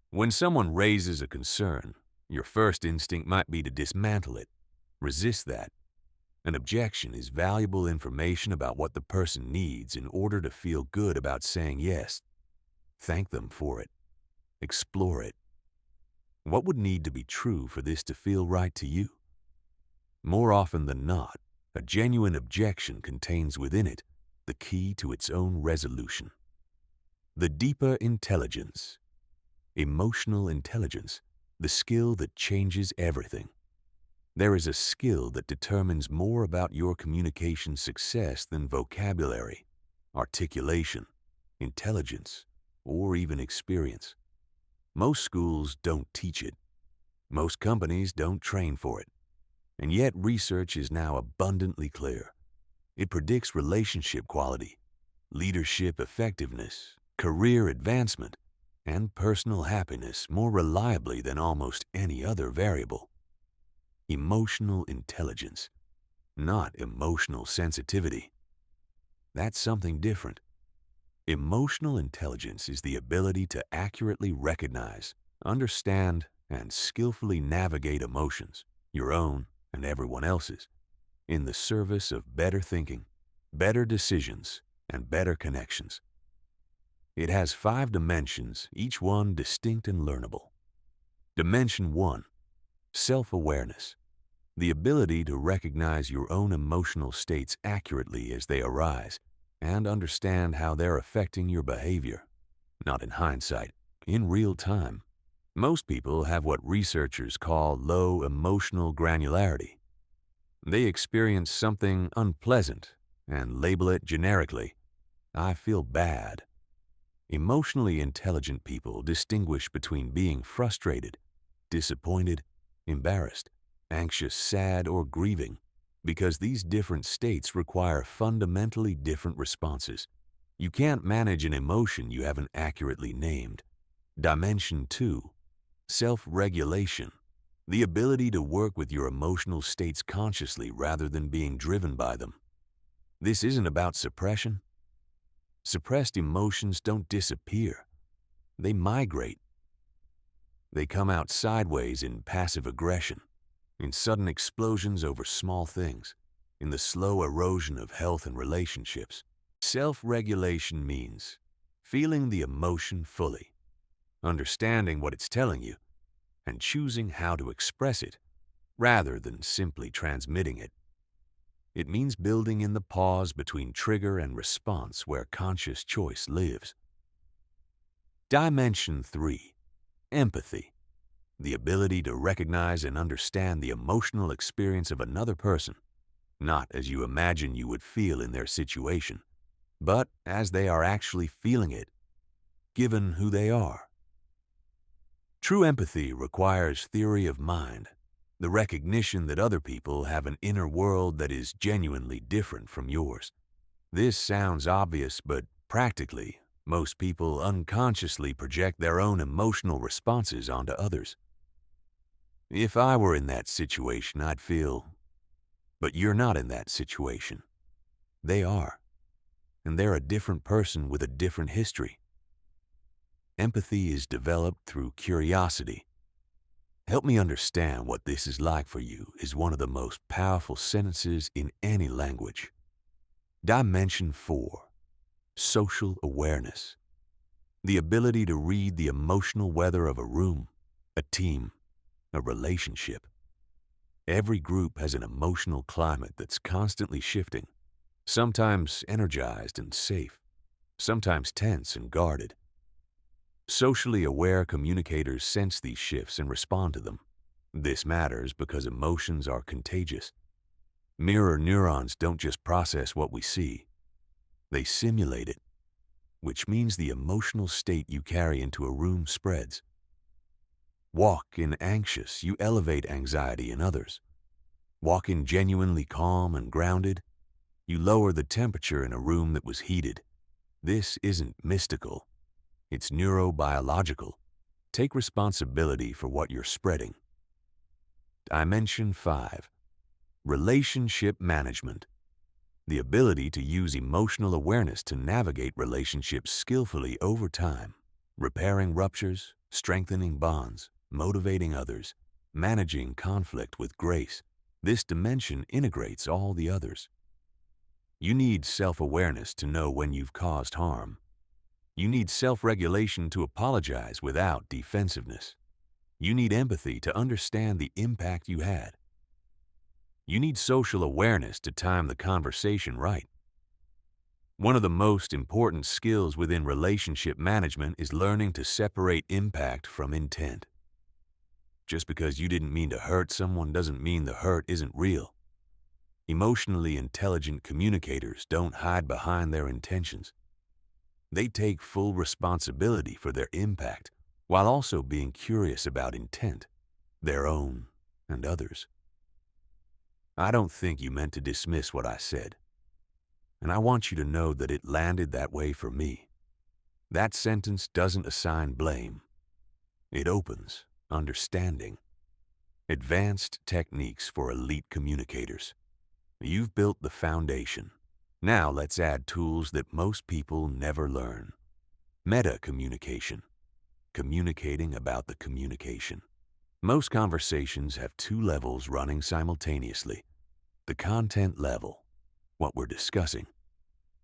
When someone raises a concern, your first instinct might be to dismantle it. Resist that. An objection is valuable information about what the person needs in order to feel good about saying yes. Thank them for it. Explore it. What would need to be true for this to feel right to you? More often than not, a genuine objection contains within it the key to its own resolution. The deeper intelligence, emotional intelligence, the skill that changes everything. There is a skill that determines more about your communication success than vocabulary, articulation, intelligence, or even experience. Most schools don't teach it. Most companies don't train for it. And yet research is now abundantly clear. It predicts relationship quality, leadership effectiveness, career advancement, and personal happiness more reliably than almost any other variable. Emotional intelligence, not emotional sensitivity. That's something different. Emotional intelligence is the ability to accurately recognize, understand, and skillfully navigate emotions, your own and everyone else's, in the service of better thinking, better decisions, and better connections. It has 5 dimensions, each one distinct and learnable. Dimension 1, self-awareness, the ability to recognize your own emotional states accurately as they arise and understand how they're affecting your behavior, not in hindsight, in real time. Most people have what researchers call low emotional granularity. They experience something unpleasant and label it generically, "I feel bad." Emotionally intelligent people distinguish between being frustrated, disappointed, embarrassed, anxious, sad, or grieving, because these different states require fundamentally different responses. You can't manage an emotion you haven't accurately named. Dimension 2, self-regulation, the ability to work with your emotional states consciously rather than being driven by them. This isn't about suppression. Suppressed emotions don't disappear. They migrate. They come out sideways in passive aggression, in sudden explosions over small things, in the slow erosion of health and relationships. Self-regulation means feeling the emotion fully, understanding what it's telling you, and choosing how to express it rather than simply transmitting it. It means building in the pause between trigger and response where conscious choice lives. Dimension 3. Empathy. The ability to recognize and understand the emotional experience of another person, not as you imagine you would feel in their situation, but as they are actually feeling it, given who they are. True empathy requires theory of mind, the recognition that other people have an inner world that is genuinely different from yours. This sounds obvious, but practically, most people unconsciously project their own emotional responses onto others. If I were in that situation, I'd feel, but you're not in that situation. They are, and they're a different person with a different history. Empathy is developed through curiosity. Help me understand what this is like for you is one of the most powerful sentences in any language. Dimension 4. Social awareness. The ability to read the emotional weather of a room, a team, a relationship. Every group has an emotional climate that's constantly shifting, sometimes energized and safe, sometimes tense and guarded. Socially aware communicators sense these shifts and respond to them. This matters because emotions are contagious. Mirror neurons don't just process what we see, they simulate it, which means the emotional state you carry into a room spreads. Walk in anxious, you elevate anxiety in others. Walk in genuinely calm and grounded, you lower the temperature in a room that was heated. This isn't mystical. It's neurobiological. Take responsibility for what you're spreading. Dimension 5. Relationship management. The ability to use emotional awareness to navigate relationships skillfully over time, repairing ruptures, strengthening bonds, motivating others, managing conflict with grace. This dimension integrates all the others. You need self-awareness to know when you've caused harm. You need self-regulation to apologize without defensiveness. You need empathy to understand the impact you had. You need social awareness to time the conversation right. One of the most important skills within relationship management is learning to separate impact from intent. Just because you didn't mean to hurt someone doesn't mean the hurt isn't real. Emotionally intelligent communicators don't hide behind their intentions. They take full responsibility for their impact while also being curious about intent, their own and others. I don't think you meant to dismiss what I said, and I want you to know that it landed that way for me. That sentence doesn't assign blame. It opens understanding. Advanced techniques for elite communicators. You've built the foundation. Now let's add tools that most people never learn. Meta-communication. Communicating about the communication. Most conversations have two levels running simultaneously. The content level, what we're discussing,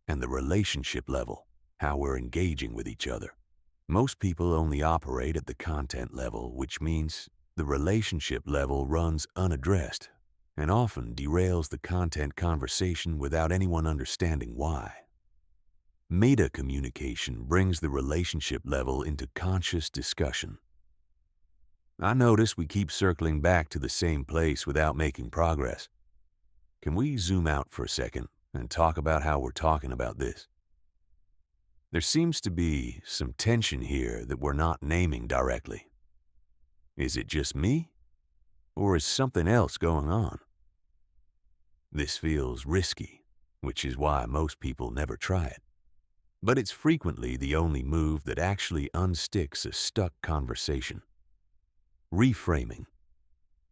and the relationship level, how we're engaging with each other. Most people only operate at the content level, which means the relationship level runs unaddressed and often derails the content conversation without anyone understanding why. Meta-communication brings the relationship level into conscious discussion. I notice we keep circling back to the same place without making progress. Can we zoom out for a second and talk about how we're talking about this? There seems to be some tension here that we're not naming directly. Is it just me? Or is something else going on? This feels risky, which is why most people never try it. But it's frequently the only move that actually unsticks a stuck conversation. Reframing.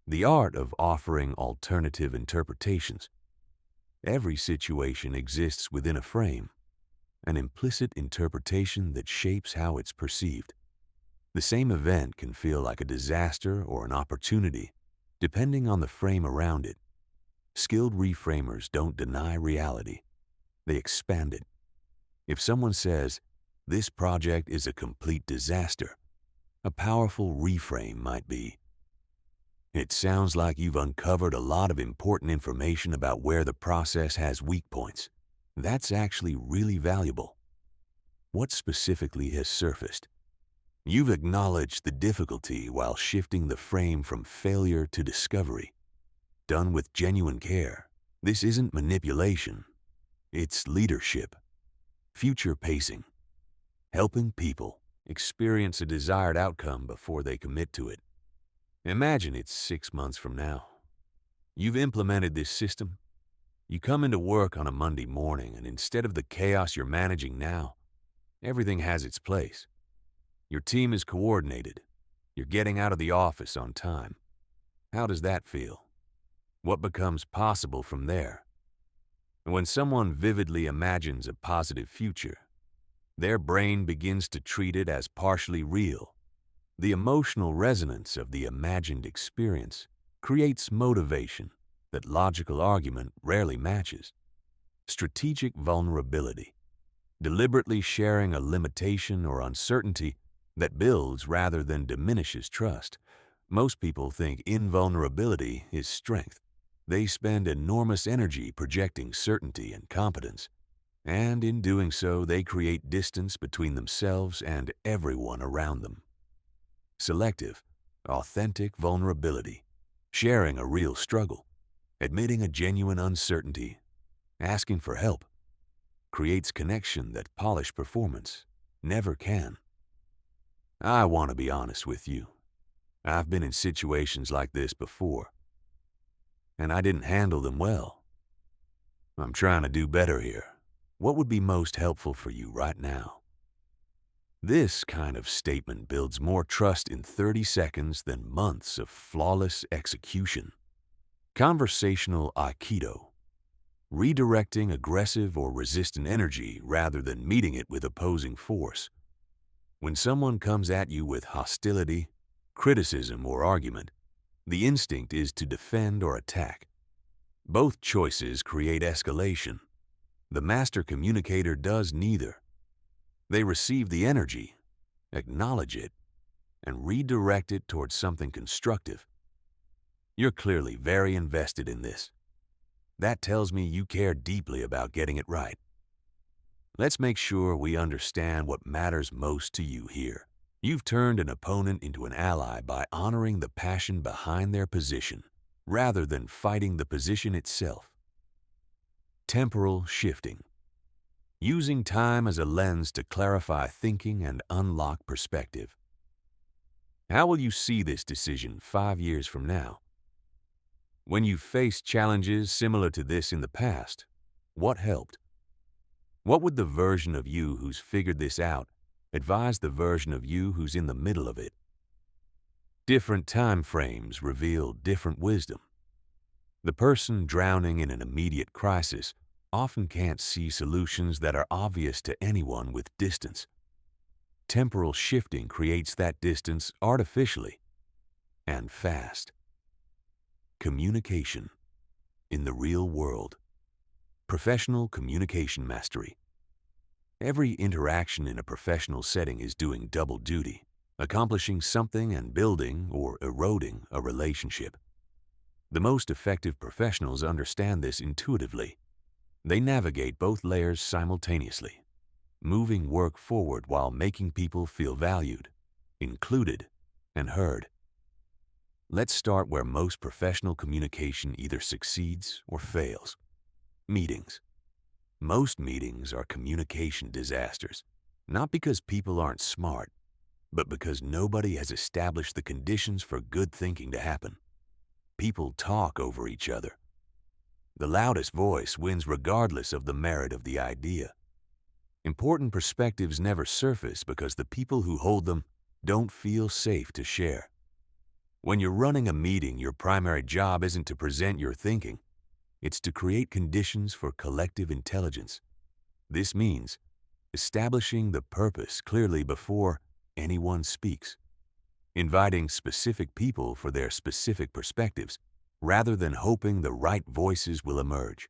The art of offering alternative interpretations. Every situation exists within a frame, an implicit interpretation that shapes how it's perceived. The same event can feel like a disaster or an opportunity, depending on the frame around it. Skilled reframers don't deny reality. They expand it. If someone says, "This project is a complete disaster," a powerful reframe might be, "It sounds like you've uncovered a lot of important information about where the process has weak points. That's actually really valuable. What specifically has surfaced?" You've acknowledged the difficulty while shifting the frame from failure to discovery, done with genuine care. This isn't manipulation. It's leadership, future pacing, helping people experience a desired outcome before they commit to it. Imagine it's 6 months from now. You've implemented this system. You come into work on a Monday morning, and instead of the chaos you're managing now, everything has its place. Your team is coordinated. You're getting out of the office on time. How does that feel? What becomes possible from there? And when someone vividly imagines a positive future, their brain begins to treat it as partially real. The emotional resonance of the imagined experience creates motivation that logical argument rarely matches. Strategic vulnerability, deliberately sharing a limitation or uncertainty that builds rather than diminishes trust. Most people think invulnerability is strength. They spend enormous energy projecting certainty and competence, and in doing so, they create distance between themselves and everyone around them. Selective, authentic vulnerability, sharing a real struggle, admitting a genuine uncertainty, asking for help, creates connection that polished performance never can. I want to be honest with you. I've been in situations like this before, and I didn't handle them well. I'm trying to do better here. What would be most helpful for you right now? This kind of statement builds more trust in 30 seconds than months of flawless execution. Conversational aikido, redirecting aggressive or resistant energy rather than meeting it with opposing force. When someone comes at you with hostility, criticism, or argument, the instinct is to defend or attack. Both choices create escalation. The master communicator does neither. They receive the energy, acknowledge it, and redirect it towards something constructive. You're clearly very invested in this. That tells me you care deeply about getting it right. Let's make sure we understand what matters most to you here. You've turned an opponent into an ally by honoring the passion behind their position, rather than fighting the position itself. Temporal shifting, using time as a lens to clarify thinking and unlock perspective. How will you see this decision 5 years from now? When you faced challenges similar to this in the past, what helped? What would the version of you who's figured this out advise the version of you who's in the middle of it? Different time frames reveal different wisdom. The person drowning in an immediate crisis often can't see solutions that are obvious to anyone with distance. Temporal shifting creates that distance artificially and fast. Communication in the real world. Professional communication mastery. Every interaction in a professional setting is doing double duty, accomplishing something and building or eroding a relationship. The most effective professionals understand this intuitively. They navigate both layers simultaneously, moving work forward while making people feel valued, included, and heard. Let's start where most professional communication either succeeds or fails. Meetings. Most meetings are communication disasters, not because people aren't smart, but because nobody has established the conditions for good thinking to happen. People talk over each other. The loudest voice wins regardless of the merit of the idea. Important perspectives never surface because the people who hold them don't feel safe to share. When you're running a meeting, your primary job isn't to present your thinking. It's to create conditions for collective intelligence. This means establishing the purpose clearly before anyone speaks, inviting specific people for their specific perspectives, rather than hoping the right voices will emerge,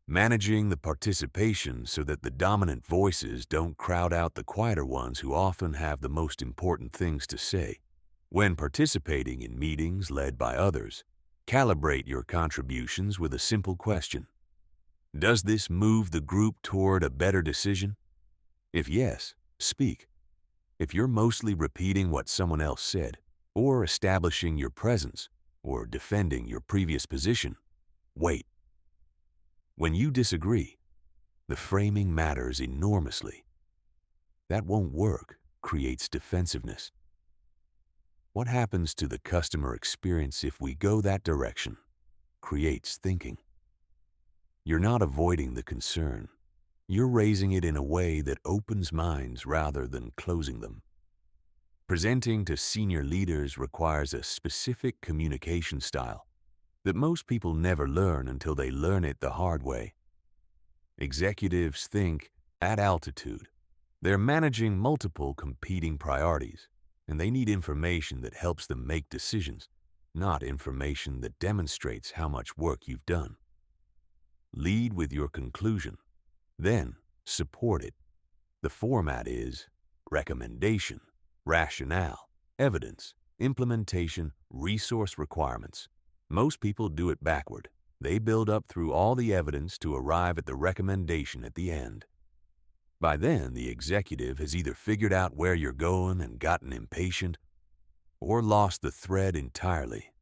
managing the participation so that the dominant voices don't crowd out the quieter ones who often have the most important things to say. When participating in meetings led by others, calibrate your contributions with a simple question. Does this move the group toward a better decision? If yes, speak. If you're mostly repeating what someone else said, or establishing your presence, or defending your previous position, wait. When you disagree, the framing matters enormously. That won't work, creates defensiveness. What happens to the customer experience if we go that direction? Creates thinking. You're not avoiding the concern. You're raising it in a way that opens minds rather than closing them. Presenting to senior leaders requires a specific communication style that most people never learn until they learn it the hard way. Executives think at altitude. They're managing multiple competing priorities, and they need information that helps them make decisions, not information that demonstrates how much work you've done. Lead with your conclusion, then support it. The format is recommendation, rationale, evidence, implementation, resource requirements. Most people do it backward. They build up through all the evidence to arrive at the recommendation at the end. By then, the executive has either figured out where you're going and gotten impatient, or lost the thread entirely.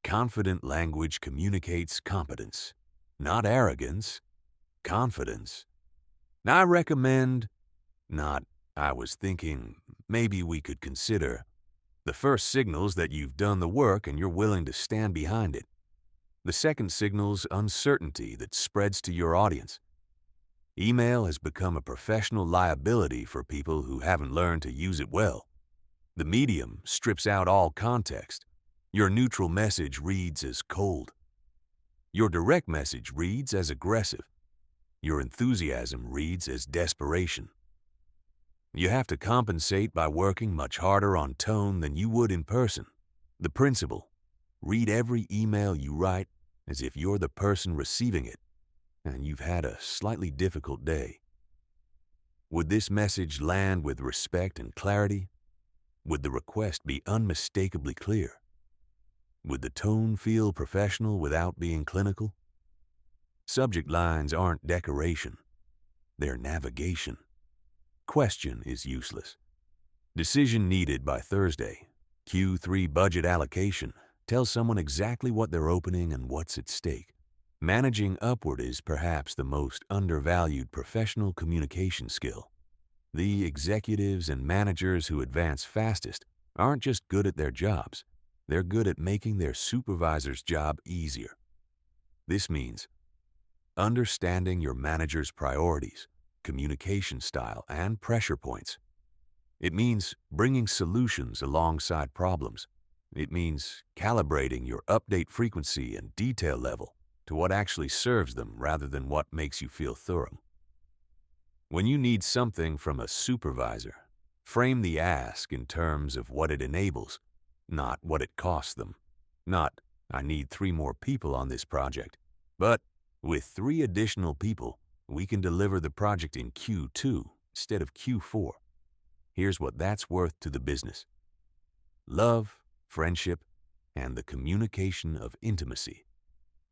Confident language communicates competence, not arrogance. Confidence. I recommend, not, I was thinking, maybe we could consider. The first signals that you've done the work and you're willing to stand behind it. The second signals uncertainty that spreads to your audience. Email has become a professional liability for people who haven't learned to use it well. The medium strips out all context. Your neutral message reads as cold. Your direct message reads as aggressive. Your enthusiasm reads as desperation. You have to compensate by working much harder on tone than you would in person. The principle: read every email you write as if you're the person receiving it, and you've had a slightly difficult day. Would this message land with respect and clarity? Would the request be unmistakably clear? Would the tone feel professional without being clinical? Subject lines aren't decoration. They're navigation. Question is useless. Decision needed by Thursday. Q3 budget allocation. Tell someone exactly what they're opening and what's at stake. Managing upward is perhaps the most undervalued professional communication skill. The executives and managers who advance fastest aren't just good at their jobs. They're good at making their supervisor's job easier. This means understanding your manager's priorities, communication style, and pressure points. It means bringing solutions alongside problems. It means calibrating your update frequency and detail level to what actually serves them rather than what makes you feel thorough. When you need something from a supervisor, frame the ask in terms of what it enables, not what it costs them. Not, I need 3 more people on this project, but with 3 additional people, we can deliver the project in Q2 instead of Q4. Here's what that's worth to the business: love, friendship, and the communication of intimacy.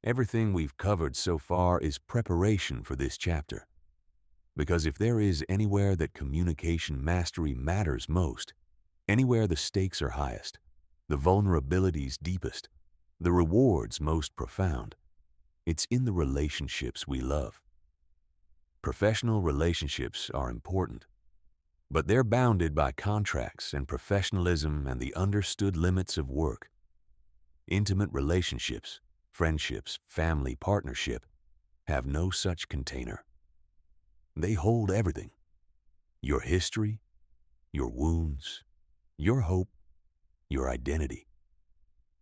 Everything we've covered so far is preparation for this chapter. Because if there is anywhere that communication mastery matters most, anywhere the stakes are highest, the vulnerabilities deepest, the rewards most profound, it's in the relationships we love. Professional relationships are important, but they're bounded by contracts and professionalism and the understood limits of work. Intimate relationships, friendships, family, partnership, have no such container. They hold everything: your history, your wounds, your hope, your identity.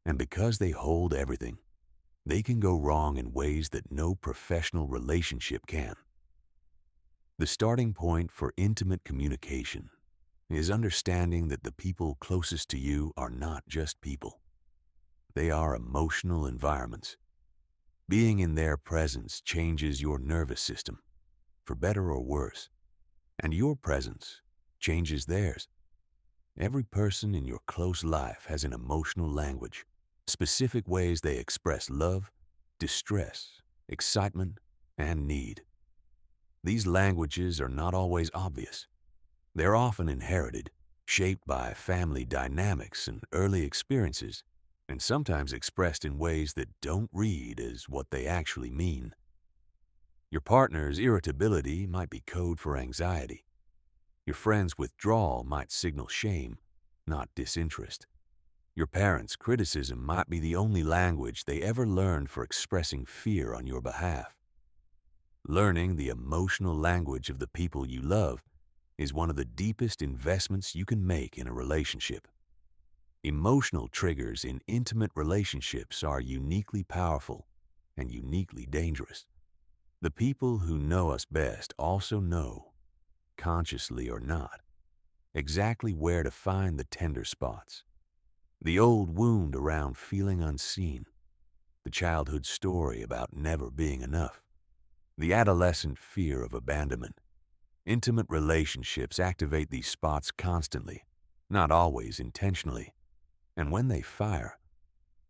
And because they hold everything, they can go wrong in ways that no professional relationship can. The starting point for intimate communication is understanding that the people closest to you are not just people. They are emotional environments. Being in their presence changes your nervous system, for better or worse, and your presence changes theirs. Every person in your close life has an emotional language, specific ways they express love, distress, excitement, and need. These languages are not always obvious. They're often inherited, shaped by family dynamics and early experiences, and sometimes expressed in ways that don't read as what they actually mean. Your partner's irritability might be code for anxiety. Your friend's withdrawal might signal shame, not disinterest. Your parents' criticism might be the only language they ever learned for expressing fear on your behalf. Learning the emotional language of the people you love is one of the deepest investments you can make in a relationship. Emotional triggers in intimate relationships are uniquely powerful and uniquely dangerous. The people who know us best also know, consciously or not, exactly where to find the tender spots. The old wound around feeling unseen, the childhood story about never being enough, the adolescent fear of abandonment. Intimate relationships activate these spots constantly, not always intentionally. And when they fire,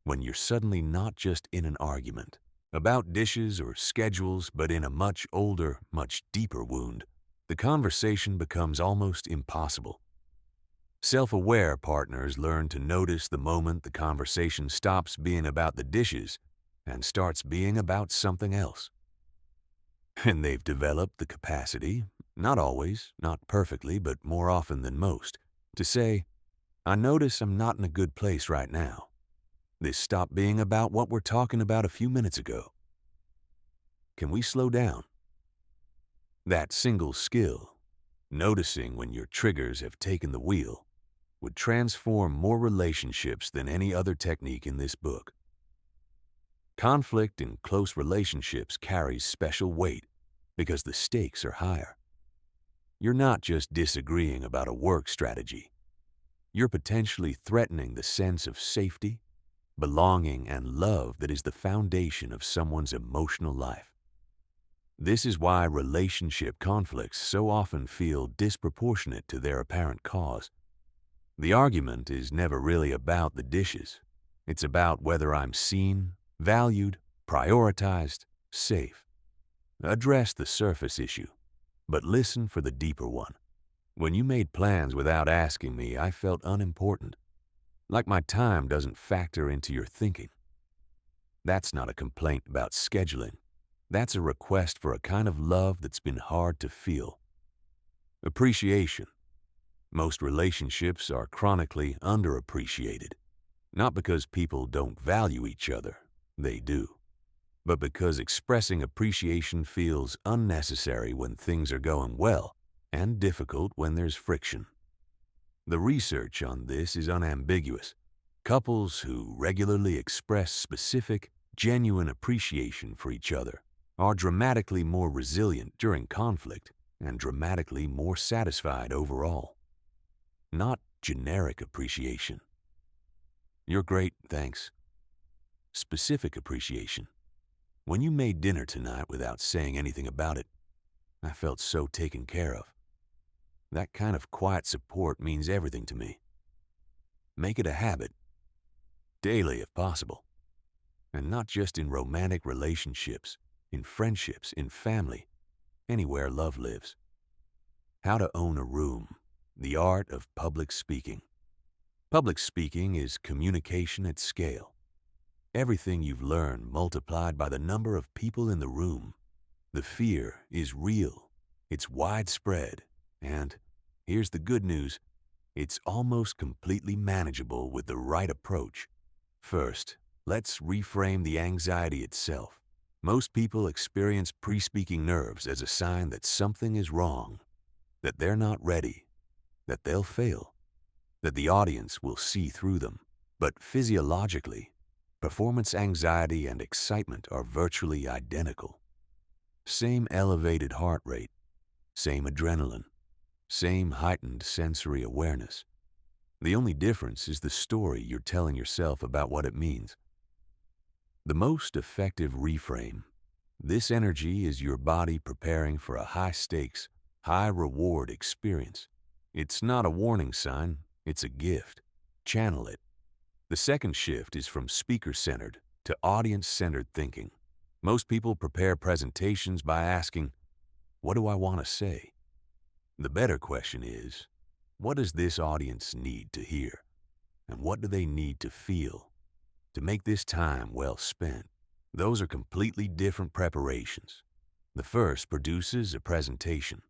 when you're suddenly not just in an argument about dishes or schedules, but in a much older, much deeper wound, the conversation becomes almost impossible. Self-aware partners learn to notice the moment the conversation stops being about the dishes and starts being about something else. And they've developed the capacity, not always, not perfectly, but more often than most, to say, I notice I'm not in a good place right now. This stopped being about what we're talking about a few minutes ago. Can we slow down? That single skill, noticing when your triggers have taken the wheel, would transform more relationships than any other technique in this book. Conflict in close relationships carries special weight because the stakes are higher. You're not just disagreeing about a work strategy. You're potentially threatening the sense of safety, belonging, and love that is the foundation of someone's emotional life. This is why relationship conflicts so often feel disproportionate to their apparent cause. The argument is never really about the dishes. It's about whether I'm seen, valued, prioritized, safe. Address the surface issue, but listen for the deeper one. When you made plans without asking me, I felt unimportant, like my time doesn't factor into your thinking. That's not a complaint about scheduling. That's a request for a kind of love that's been hard to feel. Appreciation. Most relationships are chronically underappreciated, not because people don't value each other, they do, but because expressing appreciation feels unnecessary when things are going well and difficult when there's friction. The research on this is unambiguous. Couples who regularly express specific, genuine appreciation for each other are dramatically more resilient during conflict and dramatically more satisfied overall. Not generic appreciation. You're great, thanks. Specific appreciation. When you made dinner tonight without saying anything about it, I felt so taken care of. That kind of quiet support means everything to me. Make it a habit, daily if possible, and not just in romantic relationships, in friendships, in family, anywhere love lives. How to own a room, the art of public speaking. Public speaking is communication at scale. Everything you've learned multiplied by the number of people in the room. The fear is real, it's widespread, and, here's the good news, it's almost completely manageable with the right approach. First, let's reframe the anxiety itself. Most people experience pre-speaking nerves as a sign that something is wrong, that they're not ready, that they'll fail, that the audience will see through them. But physiologically, performance anxiety and excitement are virtually identical. Same elevated heart rate, same adrenaline, same heightened sensory awareness. The only difference is the story you're telling yourself about what it means. The most effective reframe. This energy is your body preparing for a high-stakes, high-reward experience. It's not a warning sign, it's a gift. Channel it. The second shift is from speaker-centered to audience-centered thinking. Most people prepare presentations by asking, what do I want to say? The better question is, What does this audience need to hear? And what do they need to feel to make this time well spent? Those are completely different preparations. The first produces a presentation.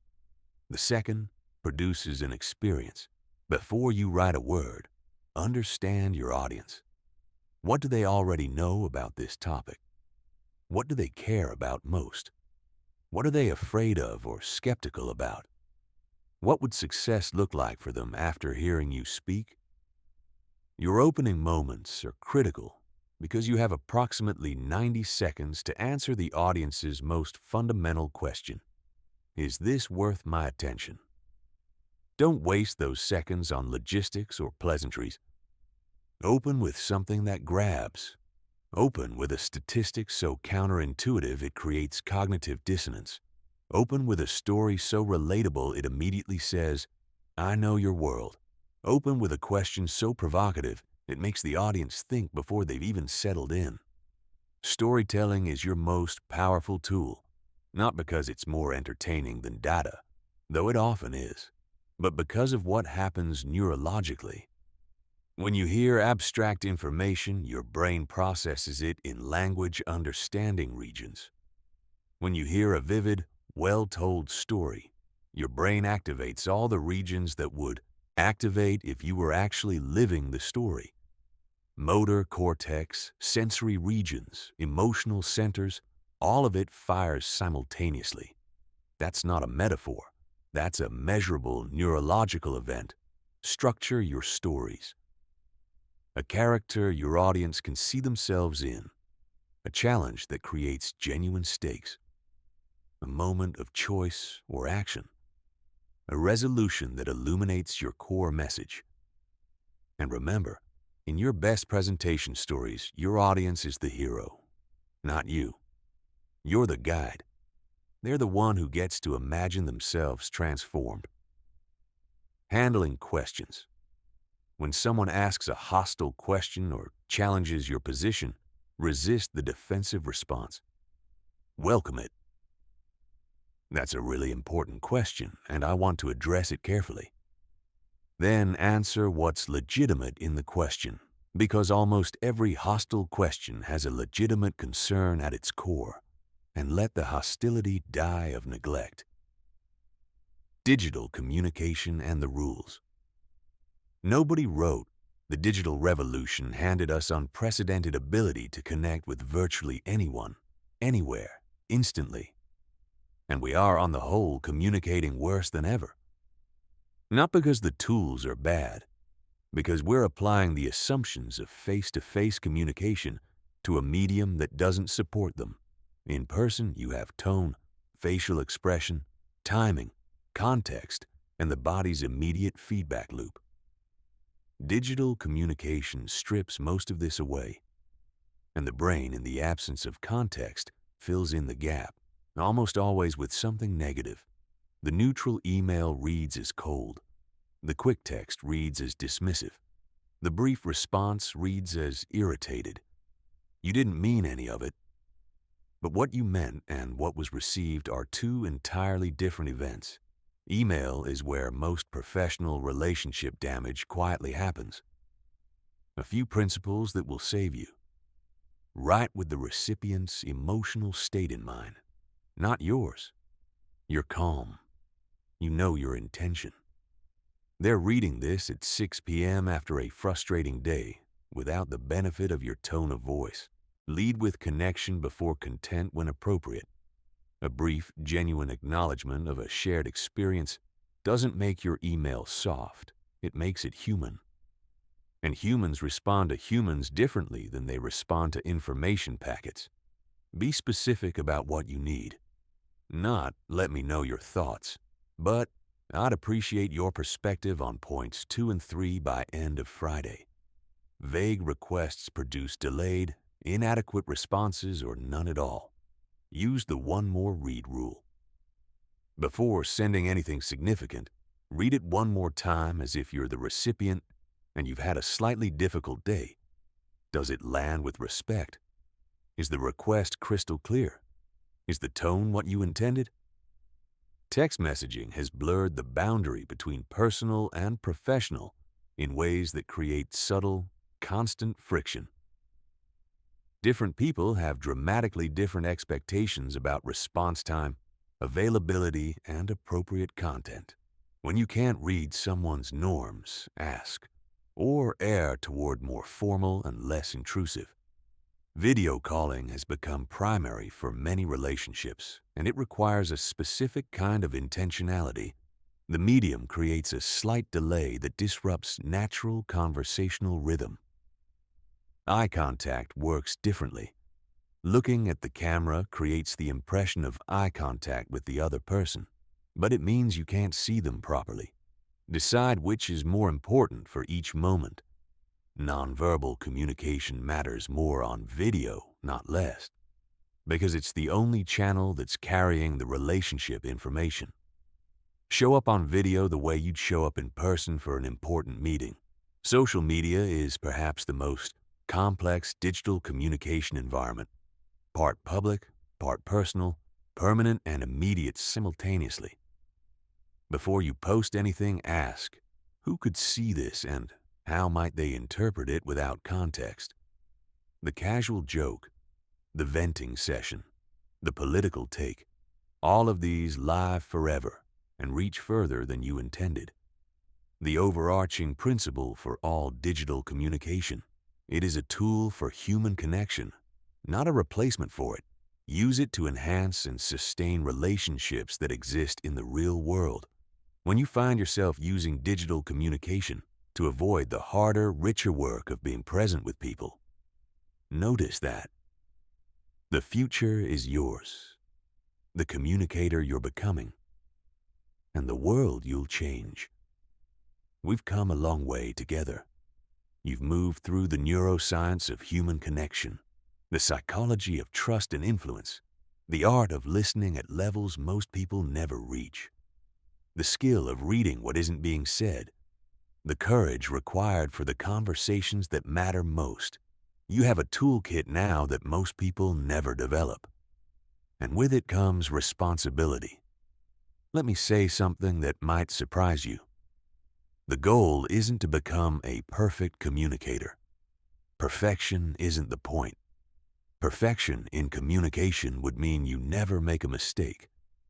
The second produces an experience. Before you write a word, understand your audience. What do they already know about this topic? What do they care about most? What are they afraid of or skeptical about? What would success look like for them after hearing you speak? Your opening moments are critical because you have approximately 90 seconds to answer the audience's most fundamental question. Is this worth my attention? Don't waste those seconds on logistics or pleasantries. Open with something that grabs. Open with a statistic so counterintuitive it creates cognitive dissonance. Open with a story so relatable it immediately says, I know your world. Open with a question so provocative it makes the audience think before they've even settled in. Storytelling is your most powerful tool, not because it's more entertaining than data, though it often is, but because of what happens neurologically. When you hear abstract information, your brain processes it in language understanding regions. When you hear a vivid, well-told story, your brain activates all the regions that would activate if you were actually living the story. Motor cortex, sensory regions, emotional centers, all of it fires simultaneously. That's not a metaphor. That's a measurable neurological event. Structure your stories. A character your audience can see themselves in. A challenge that creates genuine stakes. A moment of choice or action. A resolution that illuminates your core message. And remember, in your best presentation stories, your audience is the hero, not you. You're the guide. They're the one who gets to imagine themselves transformed. Handling questions. When someone asks a hostile question or challenges your position, resist the defensive response. Welcome it. That's a really important question, and I want to address it carefully. Then answer what's legitimate in the question, because almost every hostile question has a legitimate concern at its core, and let the hostility die of neglect. Digital communication and the rules. Nobody wrote, "The digital revolution handed us unprecedented ability to connect with virtually anyone, anywhere, instantly." And we are, on the whole, communicating worse than ever. Not because the tools are bad, because we're applying the assumptions of face-to-face communication to a medium that doesn't support them. In person, you have tone, facial expression, timing, context, and the body's immediate feedback loop. Digital communication strips most of this away, and the brain, in the absence of context, fills in the gap, almost always with something negative. The neutral email reads as cold. The quick text reads as dismissive. The brief response reads as irritated. You didn't mean any of it. But what you meant and what was received are two entirely different events. Email is where most professional relationship damage quietly happens. A few principles that will save you. Write with the recipient's emotional state in mind, not yours. You're calm. You know your intention. They're reading this at 6 p.m. after a frustrating day, without the benefit of your tone of voice. Lead with connection before content when appropriate. A brief, genuine acknowledgement of a shared experience doesn't make your email soft. It makes it human. And humans respond to humans differently than they respond to information packets. Be specific about what you need. Not, let me know your thoughts, but I'd appreciate your perspective on points 2 and 3 by end of Friday. Vague requests produce delayed, inadequate responses or none at all. Use the one more read rule. Before sending anything significant, read it one more time as if you're the recipient and you've had a slightly difficult day. Does it land with respect? Is the request crystal clear? Is the tone what you intended? Text messaging has blurred the boundary between personal and professional in ways that create subtle, constant friction. Different people have dramatically different expectations about response time, availability, and appropriate content. When you can't read someone's norms, ask, or err toward more formal and less intrusive. Video calling has become primary for many relationships, and it requires a specific kind of intentionality. The medium creates a slight delay that disrupts natural conversational rhythm. Eye contact works differently. Looking at the camera creates the impression of eye contact with the other person, but it means you can't see them properly. Decide which is more important for each moment. Nonverbal communication matters more on video, not less, because it's the only channel that's carrying the relationship information. Show up on video the way you'd show up in person for an important meeting. Social media is perhaps the most complex digital communication environment, part public, part personal, permanent and immediate simultaneously. Before you post anything, ask, who could see this and how might they interpret it without context? The casual joke, the venting session, the political take, all of these live forever and reach further than you intended. The overarching principle for all digital communication: it is a tool for human connection, not a replacement for it. Use it to enhance and sustain relationships that exist in the real world. When you find yourself using digital communication to avoid the harder, richer work of being present with people, notice that. The future is yours, the communicator you're becoming, and the world you'll change. We've come a long way together. You've moved through the neuroscience of human connection, the psychology of trust and influence, the art of listening at levels most people never reach, the skill of reading what isn't being said, the courage required for the conversations that matter most. You have a toolkit now that most people never develop. And with it comes responsibility. Let me say something that might surprise you. The goal isn't to become a perfect communicator. Perfection isn't the point. Perfection in communication would mean you never make a mistake,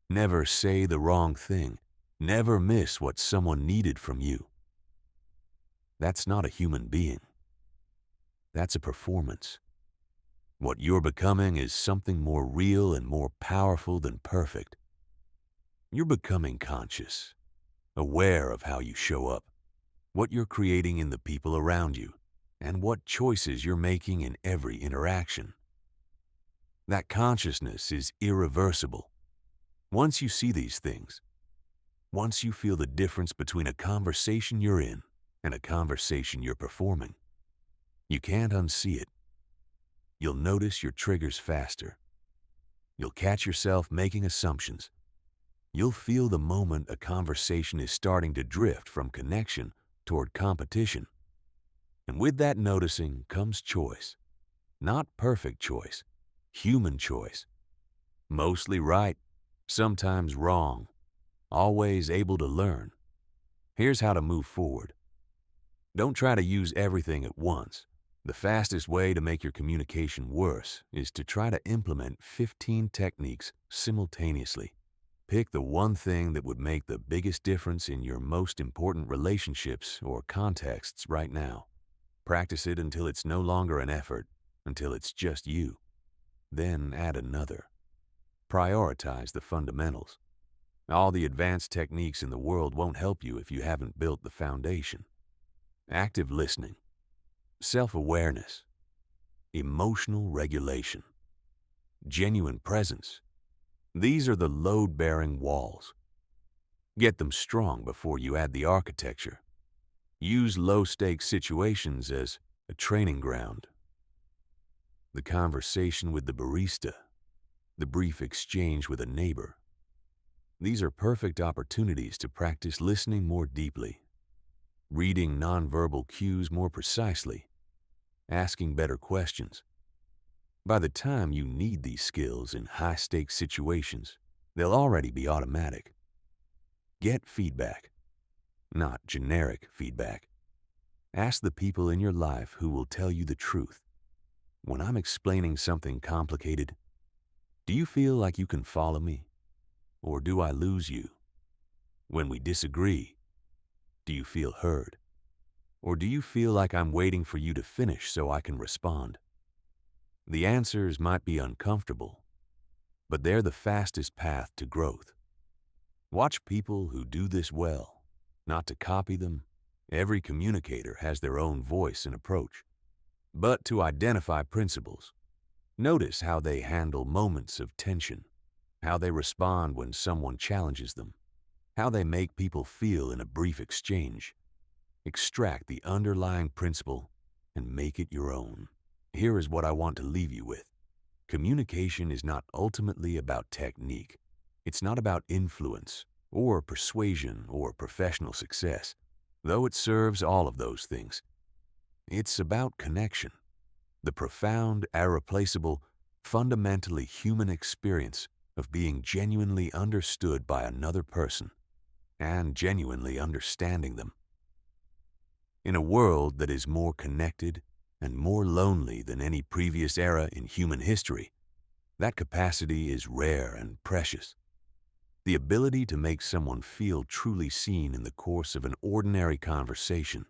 never say the wrong thing, never miss what someone needed from you. That's not a human being. That's a performance. What you're becoming is something more real and more powerful than perfect. You're becoming conscious, aware of how you show up, what you're creating in the people around you, and what choices you're making in every interaction. That consciousness is irreversible. Once you see these things, once you feel the difference between a conversation you're in and a conversation you're performing, you can't unsee it. You'll notice your triggers faster. You'll catch yourself making assumptions. You'll feel the moment a conversation is starting to drift from connection toward competition. And with that noticing comes choice. Not perfect choice, human choice. Mostly right, sometimes wrong, always able to learn. Here's how to move forward. Don't try to use everything at once. The fastest way to make your communication worse is to try to implement 15 techniques simultaneously. Pick the one thing that would make the biggest difference in your most important relationships or contexts right now. Practice it until it's no longer an effort, until it's just you. Then add another. Prioritize the fundamentals. All the advanced techniques in the world won't help you if you haven't built the foundation. Active listening, self-awareness, emotional regulation, genuine presence. These are the load-bearing walls. Get them strong before you add the architecture. Use low-stakes situations as a training ground. The conversation with the barista, the brief exchange with a neighbor. These are perfect opportunities to practice listening more deeply, reading nonverbal cues more precisely, asking better questions. By the time you need these skills in high-stakes situations, they'll already be automatic. Get feedback, not generic feedback. Ask the people in your life who will tell you the truth. When I'm explaining something complicated, do you feel like you can follow me? Or do I lose you? When we disagree, do you feel heard? Or do you feel like I'm waiting for you to finish so I can respond? The answers might be uncomfortable, but they're the fastest path to growth. Watch people who do this well, not to copy them. Every communicator has their own voice and approach, but to identify principles. Notice how they handle moments of tension, how they respond when someone challenges them, how they make people feel in a brief exchange. Extract the underlying principle and make it your own. Here is what I want to leave you with. Communication is not ultimately about technique. It's not about influence or persuasion or professional success, though it serves all of those things. It's about connection, the profound, irreplaceable, fundamentally human experience of being genuinely understood by another person and genuinely understanding them. In a world that is more connected and more lonely than any previous era in human history, that capacity is rare and precious. The ability to make someone feel truly seen in the course of an ordinary conversation.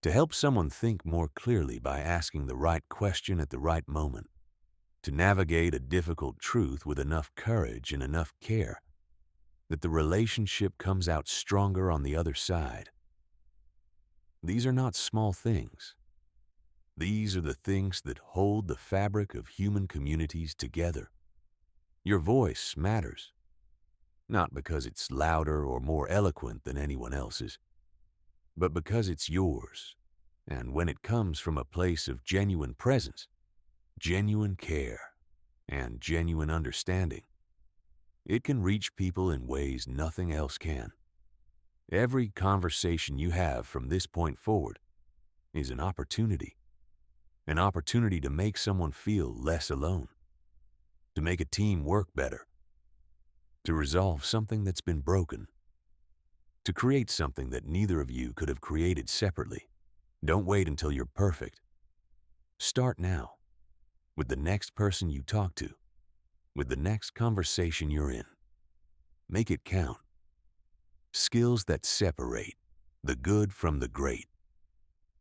To help someone think more clearly by asking the right question at the right moment. To navigate a difficult truth with enough courage and enough care that the relationship comes out stronger on the other side. These are not small things. These are the things that hold the fabric of human communities together. Your voice matters, not because it's louder or more eloquent than anyone else's, but because it's yours, and when it comes from a place of genuine presence, genuine care, and genuine understanding, it can reach people in ways nothing else can. Every conversation you have from this point forward is an opportunity to make someone feel less alone, to make a team work better, to resolve something that's been broken, to create something that neither of you could have created separately. Don't wait until you're perfect. Start now, with the next person you talk to, with the next conversation you're in. Make it count. Skills that separate the good from the great.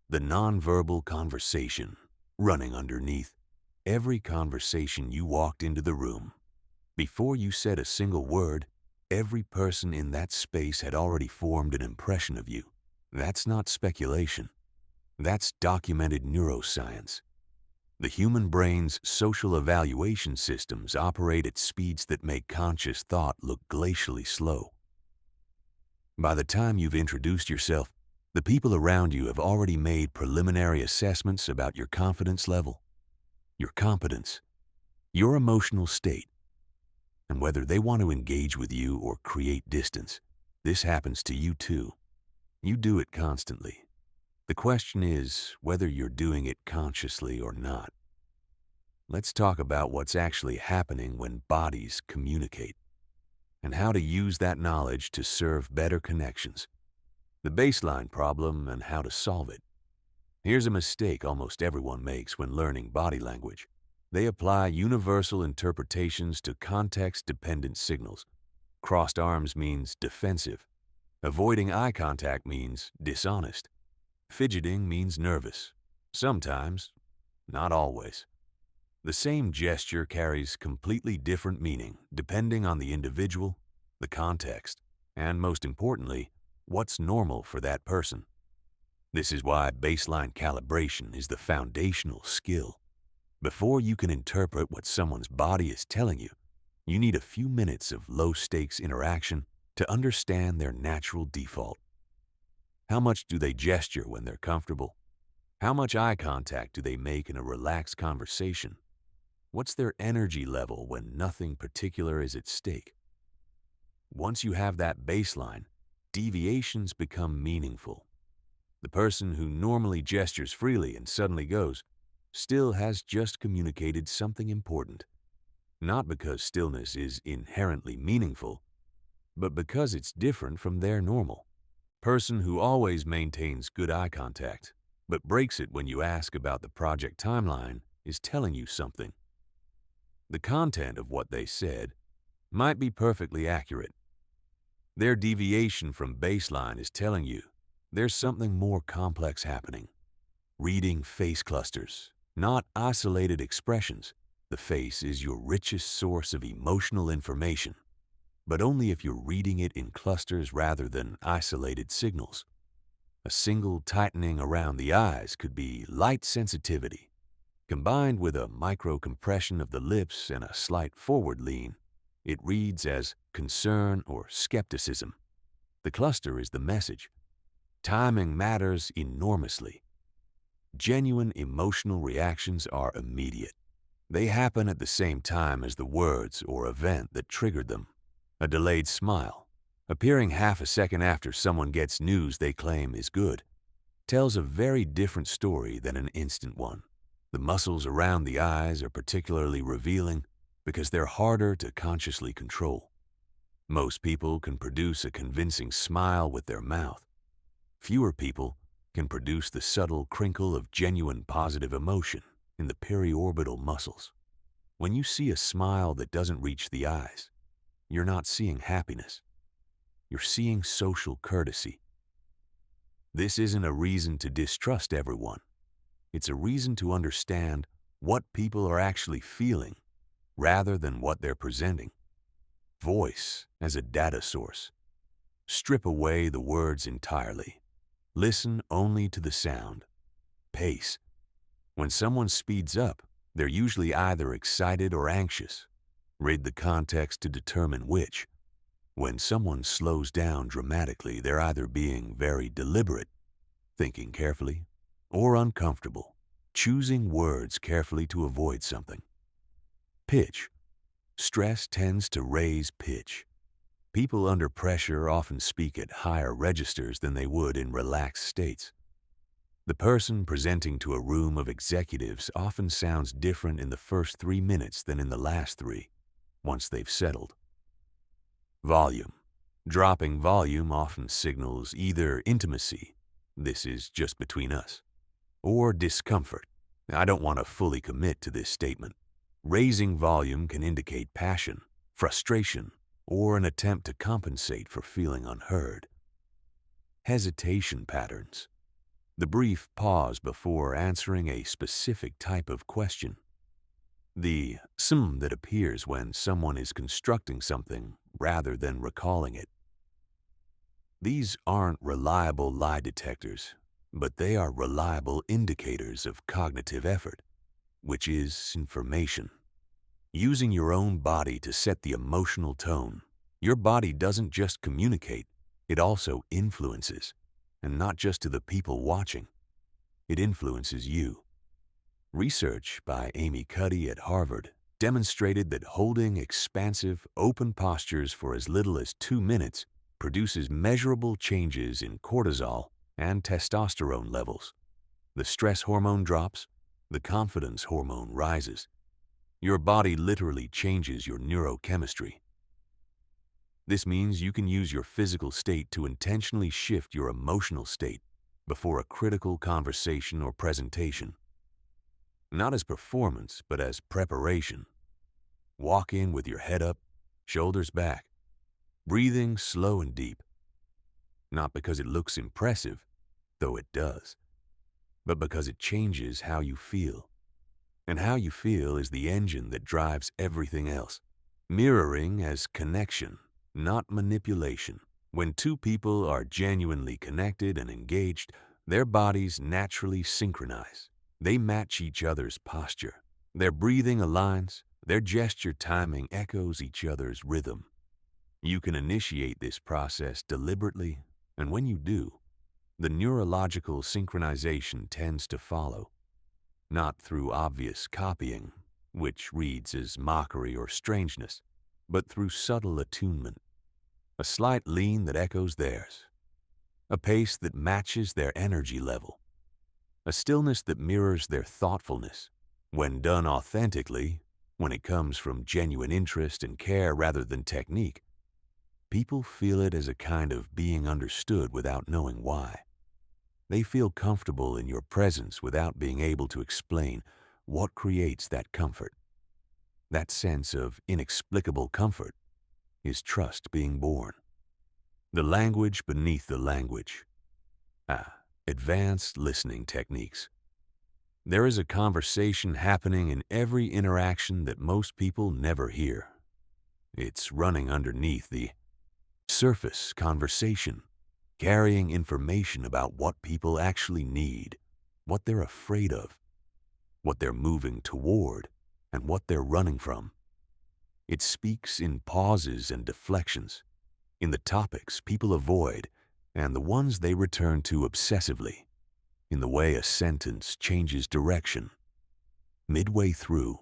The nonverbal conversation running underneath every conversation you walked into the room. Before you said a single word, every person in that space had already formed an impression of you. That's not speculation. That's documented neuroscience. The human brain's social evaluation systems operate at speeds that make conscious thought look glacially slow. By the time you've introduced yourself, the people around you have already made preliminary assessments about your confidence level, your competence, your emotional state, and whether they want to engage with you or create distance. This happens to you too. You do it constantly. The question is whether you're doing it consciously or not. Let's talk about what's actually happening when bodies communicate, and how to use that knowledge to serve better connections. The baseline problem and how to solve it. Here's a mistake almost everyone makes when learning body language. They apply universal interpretations to context-dependent signals. Crossed arms means defensive. Avoiding eye contact means dishonest. Fidgeting means nervous. Sometimes, not always. The same gesture carries completely different meaning depending on the individual, the context, and most importantly, what's normal for that person. This is why baseline calibration is the foundational skill. Before you can interpret what someone's body is telling you, you need a few minutes of low-stakes interaction to understand their natural default. How much do they gesture when they're comfortable? How much eye contact do they make in a relaxed conversation? What's their energy level when nothing particular is at stake? Once you have that baseline, deviations become meaningful. The person who normally gestures freely and suddenly goes still has just communicated something important. Not because stillness is inherently meaningful, but because it's different from their normal. Person who always maintains good eye contact, but breaks it when you ask about the project timeline is telling you something. The content of what they said might be perfectly accurate. Their deviation from baseline is telling you there's something more complex happening. Reading face clusters, not isolated expressions. The face is your richest source of emotional information, but only if you're reading it in clusters rather than isolated signals. A single tightening around the eyes could be light sensitivity. Combined with a micro-compression of the lips and a slight forward lean, it reads as concern or skepticism. The cluster is the message. Timing matters enormously. Genuine emotional reactions are immediate. They happen at the same time as the words or event that triggered them. A delayed smile, appearing half a second after someone gets news they claim is good, tells a very different story than an instant one. The muscles around the eyes are particularly revealing because they're harder to consciously control. Most people can produce a convincing smile with their mouth. Fewer people can produce the subtle crinkle of genuine positive emotion in the periorbital muscles. When you see a smile that doesn't reach the eyes, you're not seeing happiness. You're seeing social courtesy. This isn't a reason to distrust everyone. It's a reason to understand what people are actually feeling rather than what they're presenting. Voice as a data source. Strip away the words entirely. Listen only to the sound. Pace. When someone speeds up, they're usually either excited or anxious. Read the context to determine which. When someone slows down dramatically, they're either being very deliberate, thinking carefully, or uncomfortable, choosing words carefully to avoid something. Pitch. Stress tends to raise pitch. People under pressure often speak at higher registers than they would in relaxed states. The person presenting to a room of executives often sounds different in the first 3 minutes than in the last 3, once they've settled. Volume. Dropping volume often signals either intimacy, this is just between us, or discomfort. I don't want to fully commit to this statement. Raising volume can indicate passion, frustration, or an attempt to compensate for feeling unheard. Hesitation patterns. The brief pause before answering a specific type of question. The that appears when someone is constructing something rather than recalling it. These aren't reliable lie detectors, but they are reliable indicators of cognitive effort, which is information. Using your own body to set the emotional tone. Your body doesn't just communicate, it also influences, and not just to the people watching. It influences you. Research by Amy Cuddy at Harvard demonstrated that holding expansive, open postures for as little as 2 minutes produces measurable changes in cortisol and testosterone levels. The stress hormone drops, the confidence hormone rises. Your body literally changes your neurochemistry. This means you can use your physical state to intentionally shift your emotional state before a critical conversation or presentation. Not as performance, but as preparation. Walk in with your head up, shoulders back, breathing slow and deep. Not because it looks impressive, though it does, but because it changes how you feel. And how you feel is the engine that drives everything else. Mirroring as connection, not manipulation. When two people are genuinely connected and engaged, their bodies naturally synchronize. They match each other's posture. Their breathing aligns. Their gesture timing echoes each other's rhythm. You can initiate this process deliberately, and when you do, the neurological synchronization tends to follow. Not through obvious copying, which reads as mockery or strangeness, but through subtle attunement. A slight lean that echoes theirs. A pace that matches their energy level. A stillness that mirrors their thoughtfulness. When done authentically, when it comes from genuine interest and care rather than technique, People feel it as a kind of being understood without knowing why. They feel comfortable in your presence without being able to explain what creates that comfort. That sense of inexplicable comfort is trust being born. The language beneath the language. Advanced listening techniques. There is a conversation happening in every interaction that most people never hear. It's running underneath the surface conversation, carrying information about what people actually need, what they're afraid of, what they're moving toward, and what they're running from. It speaks in pauses and deflections, in the topics people avoid and the ones they return to obsessively, in the way a sentence changes direction. Midway through,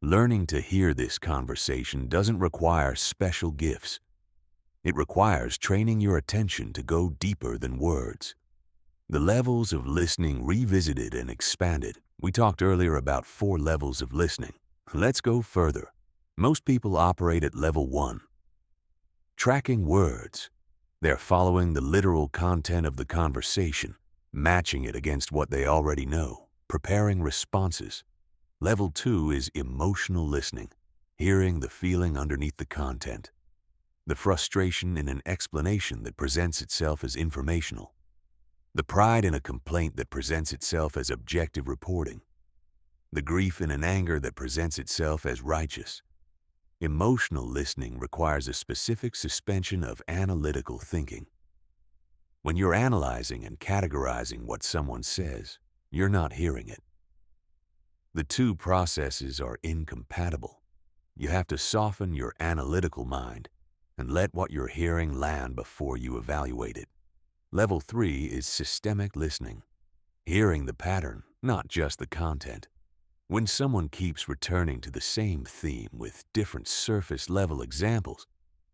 learning to hear this conversation doesn't require special gifts. It requires training your attention to go deeper than words. The levels of listening revisited and expanded. We talked earlier about 4 levels of listening. Let's go further. Most people operate at level 1. Tracking words. They're following the literal content of the conversation, matching it against what they already know, preparing responses. Level 2 is emotional listening, hearing the feeling underneath the content. The frustration in an explanation that presents itself as informational. The pride in a complaint that presents itself as objective reporting. The grief in an anger that presents itself as righteous. Emotional listening requires a specific suspension of analytical thinking. When you're analyzing and categorizing what someone says, you're not hearing it. The 2 processes are incompatible. You have to soften your analytical mind and let what you're hearing land before you evaluate it. Level 3 is systemic listening, hearing the pattern, not just the content. When someone keeps returning to the same theme with different surface-level examples,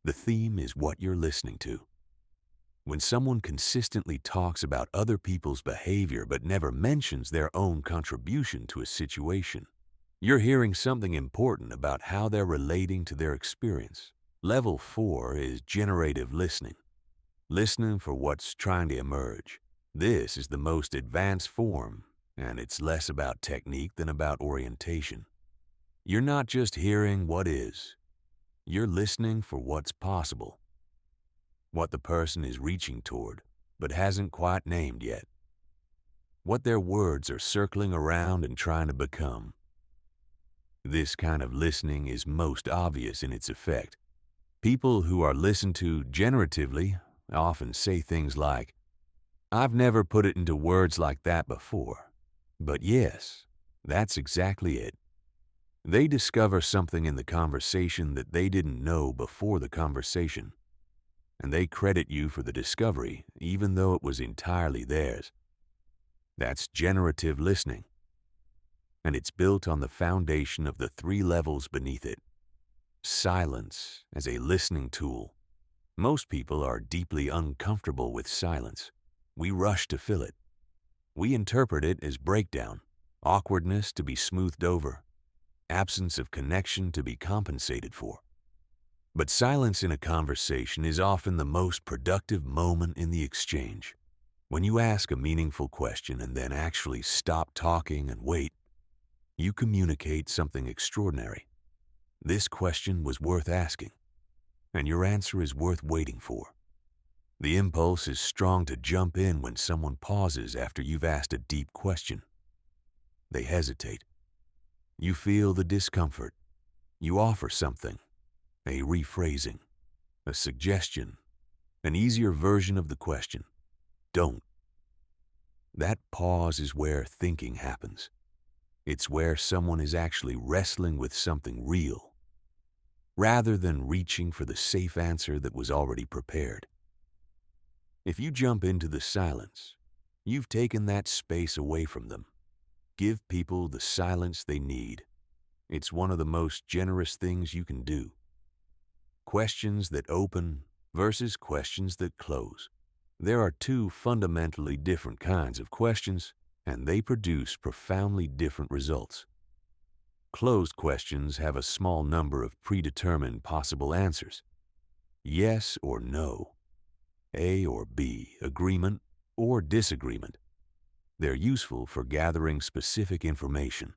the theme is what you're listening to. When someone consistently talks about other people's behavior but never mentions their own contribution to a situation, you're hearing something important about how they're relating to their experience. Level 4 is generative listening, listening for what's trying to emerge. This is the most advanced form, and it's less about technique than about orientation. You're not just hearing what is, you're listening for what's possible, what the person is reaching toward but hasn't quite named yet, what their words are circling around and trying to become. This kind of listening is most obvious in its effect. People who are listened to generatively often say things like, "I've never put it into words like that before." But yes, that's exactly it. They discover something in the conversation that they didn't know before the conversation, and they credit you for the discovery even though it was entirely theirs. That's generative listening, and it's built on the foundation of the 3 levels beneath it. Silence as a listening tool. Most people are deeply uncomfortable with silence. We rush to fill it. We interpret it as breakdown, awkwardness to be smoothed over, absence of connection to be compensated for. But silence in a conversation is often the most productive moment in the exchange. When you ask a meaningful question and then actually stop talking and wait, you communicate something extraordinary. This question was worth asking, and your answer is worth waiting for. The impulse is strong to jump in when someone pauses after you've asked a deep question. They hesitate. You feel the discomfort. You offer something, a rephrasing, a suggestion, an easier version of the question. Don't. That pause is where thinking happens. It's where someone is actually wrestling with something real, rather than reaching for the safe answer that was already prepared. If you jump into the silence, you've taken that space away from them. Give people the silence they need. It's one of the most generous things you can do. Questions that open versus questions that close. There are 2 fundamentally different kinds of questions, and they produce profoundly different results. Closed questions have a small number of predetermined possible answers. yes or no, A or B, agreement or disagreement. They're useful for gathering specific information.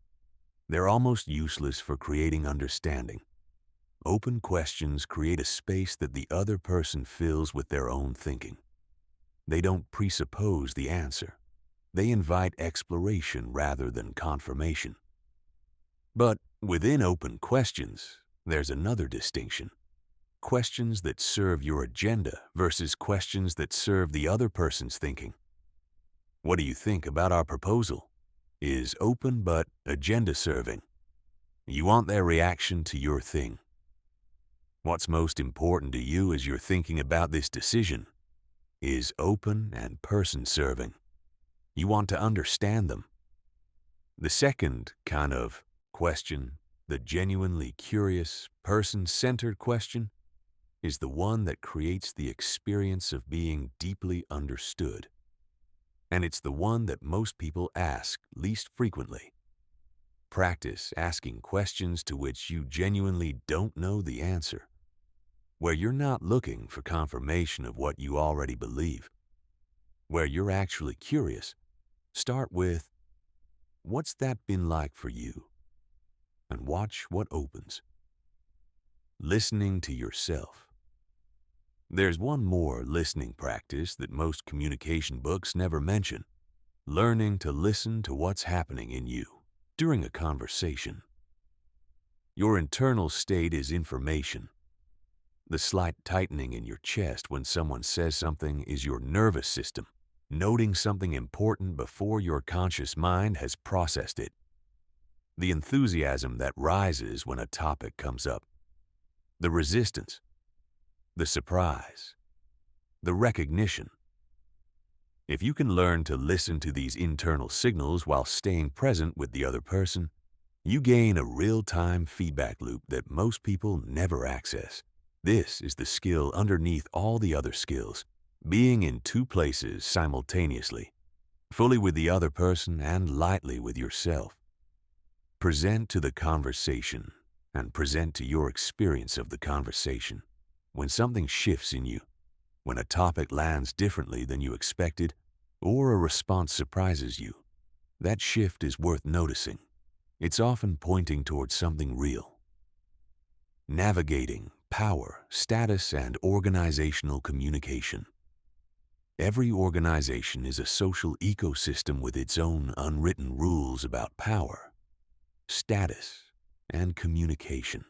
They're almost useless for creating understanding. Open questions create a space that the other person fills with their own thinking. They don't presuppose the answer. They invite exploration rather than confirmation. But within open questions, there's another distinction. Questions that serve your agenda versus questions that serve the other person's thinking. What do you think about our proposal? Is open but agenda serving. You want their reaction to your thing. What's most important to you as you're thinking about this decision is open and person serving. You want to understand them. The second kind of question, the genuinely curious, person-centered question, is the one that creates the experience of being deeply understood. And it's the one that most people ask least frequently. Practice asking questions to which you genuinely don't know the answer, where you're not looking for confirmation of what you already believe. Where you're actually curious, start with, what's that been like for you? And watch what opens. Listening to yourself. There's one more listening practice that most communication books never mention. Learning to listen to what's happening in you during a conversation. Your internal state is information. The slight tightening in your chest when someone says something is your nervous system, noting something important before your conscious mind has processed it. The enthusiasm that rises when a topic comes up. The resistance. The surprise. The recognition. If you can learn to listen to these internal signals while staying present with the other person, you gain a real-time feedback loop that most people never access. This is the skill underneath all the other skills, being in two places simultaneously, fully with the other person and lightly with yourself. Present to the conversation and present to your experience of the conversation. When something shifts in you, when a topic lands differently than you expected, or a response surprises you, that shift is worth noticing. It's often pointing towards something real. Navigating power, status, and organizational communication. Every organization is a social ecosystem with its own unwritten rules about power, status, and communication.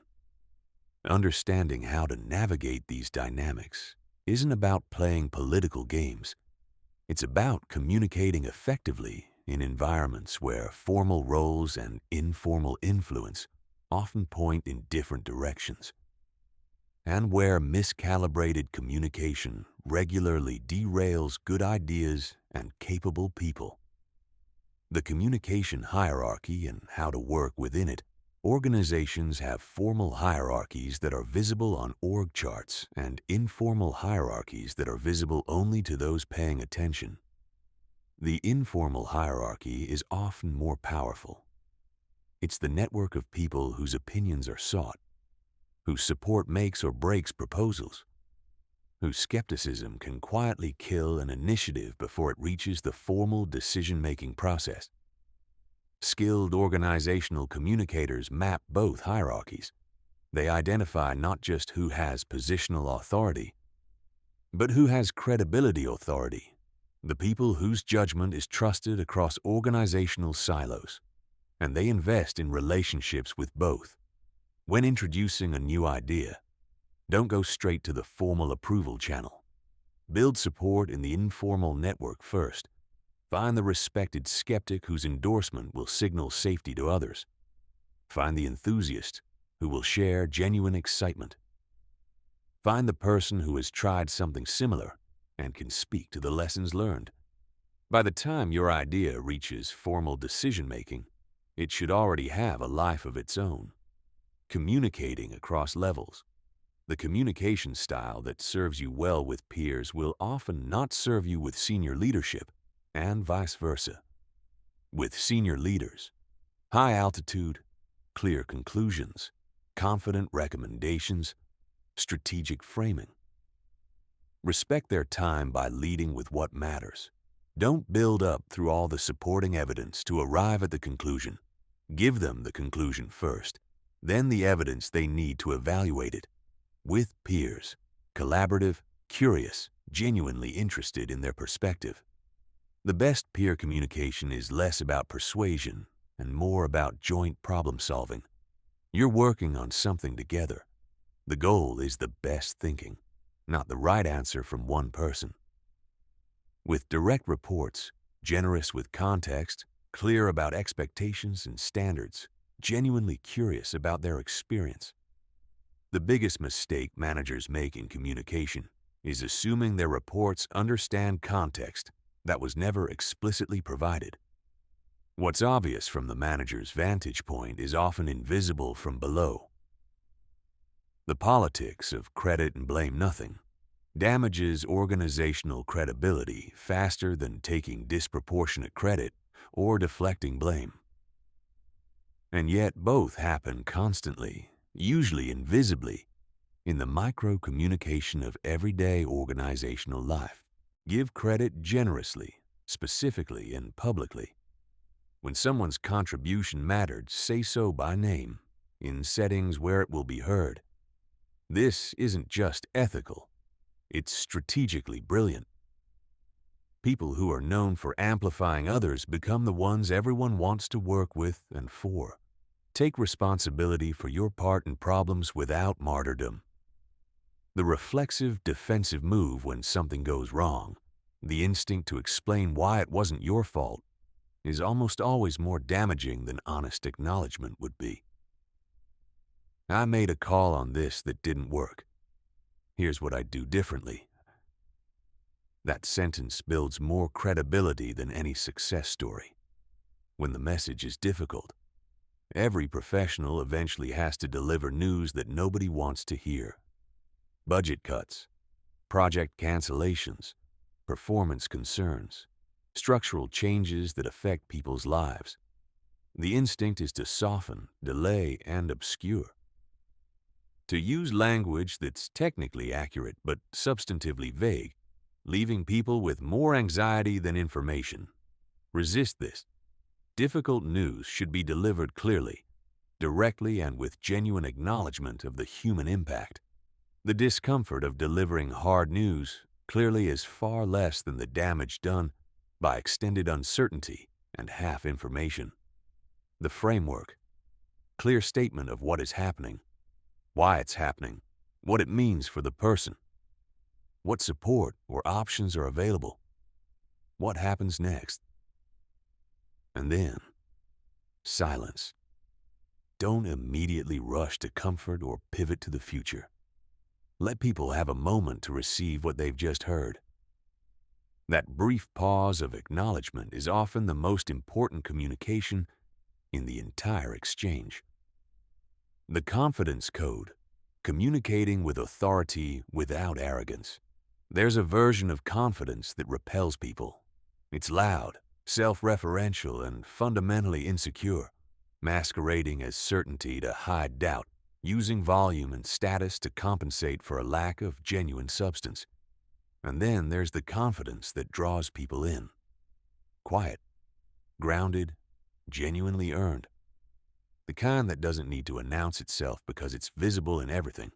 Understanding how to navigate these dynamics isn't about playing political games. It's about communicating effectively in environments where formal roles and informal influence often point in different directions, and where miscalibrated communication regularly derails good ideas and capable people. The communication hierarchy and how to work within it. Organizations have formal hierarchies that are visible on org charts and informal hierarchies that are visible only to those paying attention. The informal hierarchy is often more powerful. It's the network of people whose opinions are sought, whose support makes or breaks proposals, whose skepticism can quietly kill an initiative before it reaches the formal decision-making process. Skilled organizational communicators map both hierarchies. They identify not just who has positional authority, but who has credibility authority, the people whose judgment is trusted across organizational silos, and they invest in relationships with both. When introducing a new idea, don't go straight to the formal approval channel. Build support in the informal network first. Find the respected skeptic whose endorsement will signal safety to others. Find the enthusiast who will share genuine excitement. Find the person who has tried something similar and can speak to the lessons learned. By the time your idea reaches formal decision-making, it should already have a life of its own. Communicating across levels. The communication style that serves you well with peers will often not serve you with senior leadership, and vice versa. With senior leaders, high altitude, clear conclusions, confident recommendations, strategic framing. Respect their time by leading with what matters. Don't build up through all the supporting evidence to arrive at the conclusion. Give them the conclusion first, then the evidence they need to evaluate it. With peers, collaborative, curious, genuinely interested in their perspective. The best peer communication is less about persuasion and more about joint problem solving. You're working on something together. The goal is the best thinking, not the right answer from one person. With direct reports, generous with context, clear about expectations and standards, genuinely curious about their experience. The biggest mistake managers make in communication is assuming their reports understand context that was never explicitly provided. What's obvious from the manager's vantage point is often invisible from below. The politics of credit and blame nothing damages organizational credibility faster than taking disproportionate credit or deflecting blame. And yet both happen constantly, usually invisibly, in the micro-communication of everyday organizational life. Give credit generously, specifically, and publicly. When someone's contribution mattered, say so by name, in settings where it will be heard. This isn't just ethical, it's strategically brilliant. People who are known for amplifying others become the ones everyone wants to work with and for. Take responsibility for your part in problems without martyrdom. The reflexive, defensive move when something goes wrong, the instinct to explain why it wasn't your fault, is almost always more damaging than honest acknowledgement would be. I made a call on this that didn't work. Here's what I'd do differently. That sentence builds more credibility than any success story. When the message is difficult, every professional eventually has to deliver news that nobody wants to hear. Budget cuts, project cancellations, performance concerns, structural changes that affect people's lives. The instinct is to soften, delay, and obscure. To use language that's technically accurate but substantively vague, leaving people with more anxiety than information. Resist this. Difficult news should be delivered clearly, directly, and with genuine acknowledgement of the human impact. The discomfort of delivering hard news clearly is far less than the damage done by extended uncertainty and half information. The framework. Clear statement of what is happening, why it's happening, what it means for the person, what support or options are available, what happens next. And then, silence. Don't immediately rush to comfort or pivot to the future. Let people have a moment to receive what they've just heard. That brief pause of acknowledgement is often the most important communication in the entire exchange. The confidence code, communicating with authority without arrogance. There's a version of confidence that repels people. It's loud, self-referential, and fundamentally insecure, masquerading as certainty to hide doubt, using volume and status to compensate for a lack of genuine substance. And then there's the confidence that draws people in. Quiet, grounded, genuinely earned. The kind that doesn't need to announce itself because it's visible in everything.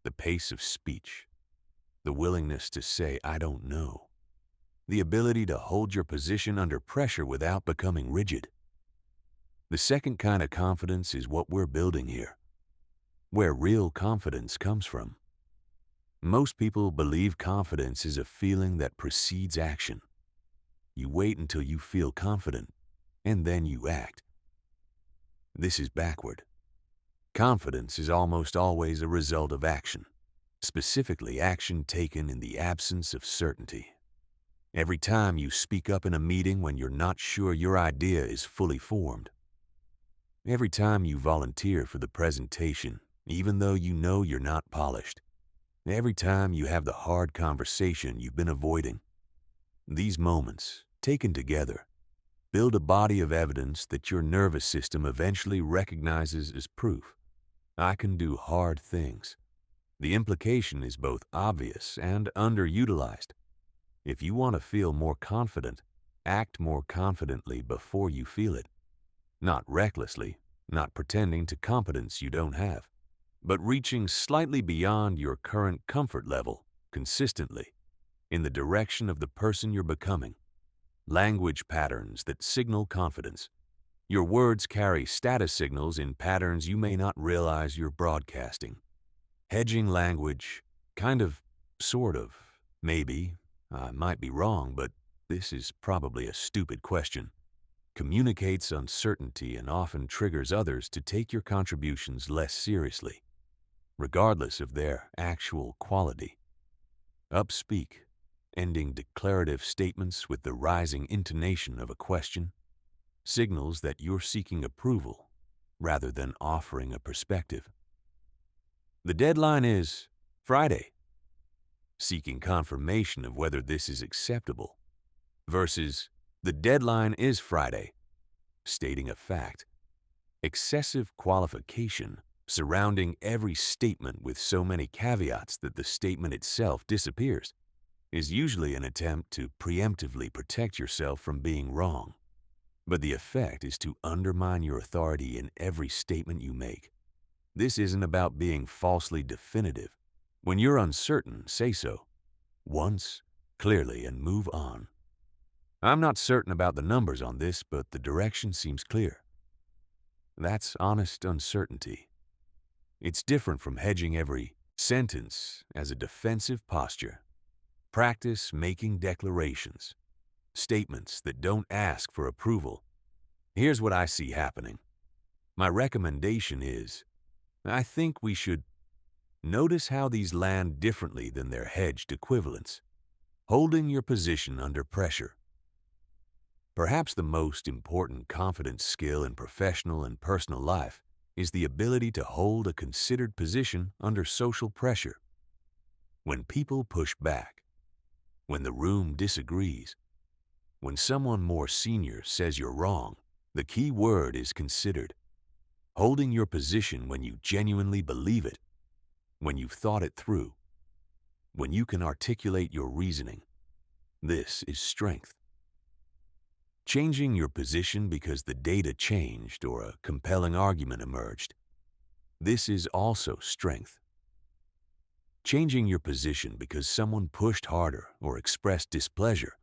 The pace of speech. The willingness to say, I don't know. The ability to hold your position under pressure without becoming rigid. The second kind of confidence is what we're building here, where real confidence comes from. Most people believe confidence is a feeling that precedes action. You wait until you feel confident, and then you act. This is backward. Confidence is almost always a result of action, specifically action taken in the absence of certainty. Every time you speak up in a meeting when you're not sure your idea is fully formed. Every time you volunteer for the presentation, even though you know you're not polished. Every time you have the hard conversation you've been avoiding. These moments, taken together, build a body of evidence that your nervous system eventually recognizes as proof. I can do hard things. The implication is both obvious and underutilized. If you want to feel more confident, act more confidently before you feel it. Not recklessly, not pretending to competence you don't have, but reaching slightly beyond your current comfort level, consistently, in the direction of the person you're becoming. Language patterns that signal confidence. Your words carry status signals in patterns you may not realize you're broadcasting. Hedging language, kind of, sort of, maybe, I might be wrong, but this is probably a stupid question, communicates uncertainty and often triggers others to take your contributions less seriously, regardless of their actual quality. Upspeak, ending declarative statements with the rising intonation of a question, signals that you're seeking approval rather than offering a perspective. The deadline is Friday, seeking confirmation of whether this is acceptable, versus the deadline is Friday, stating a fact. Excessive qualification surrounding every statement with so many caveats that the statement itself disappears is usually an attempt to preemptively protect yourself from being wrong. But the effect is to undermine your authority in every statement you make. This isn't about being falsely definitive. When you're uncertain, say so. Once, clearly, and move on. I'm not certain about the numbers on this, but the direction seems clear. That's honest uncertainty. It's different from hedging every sentence as a defensive posture. Practice making declarations, statements that don't ask for approval. Here's what I see happening. My recommendation is, I think we should notice how these land differently than their hedged equivalents. Holding your position under pressure. Perhaps the most important confidence skill in professional and personal life is the ability to hold a considered position under social pressure. When people push back, when the room disagrees, when someone more senior says you're wrong, the key word is considered. Holding your position when you genuinely believe it, when you've thought it through, when you can articulate your reasoning. This is strength. Changing your position because the data changed or a compelling argument emerged. This is also strength. Changing your position because someone pushed harder or expressed displeasure,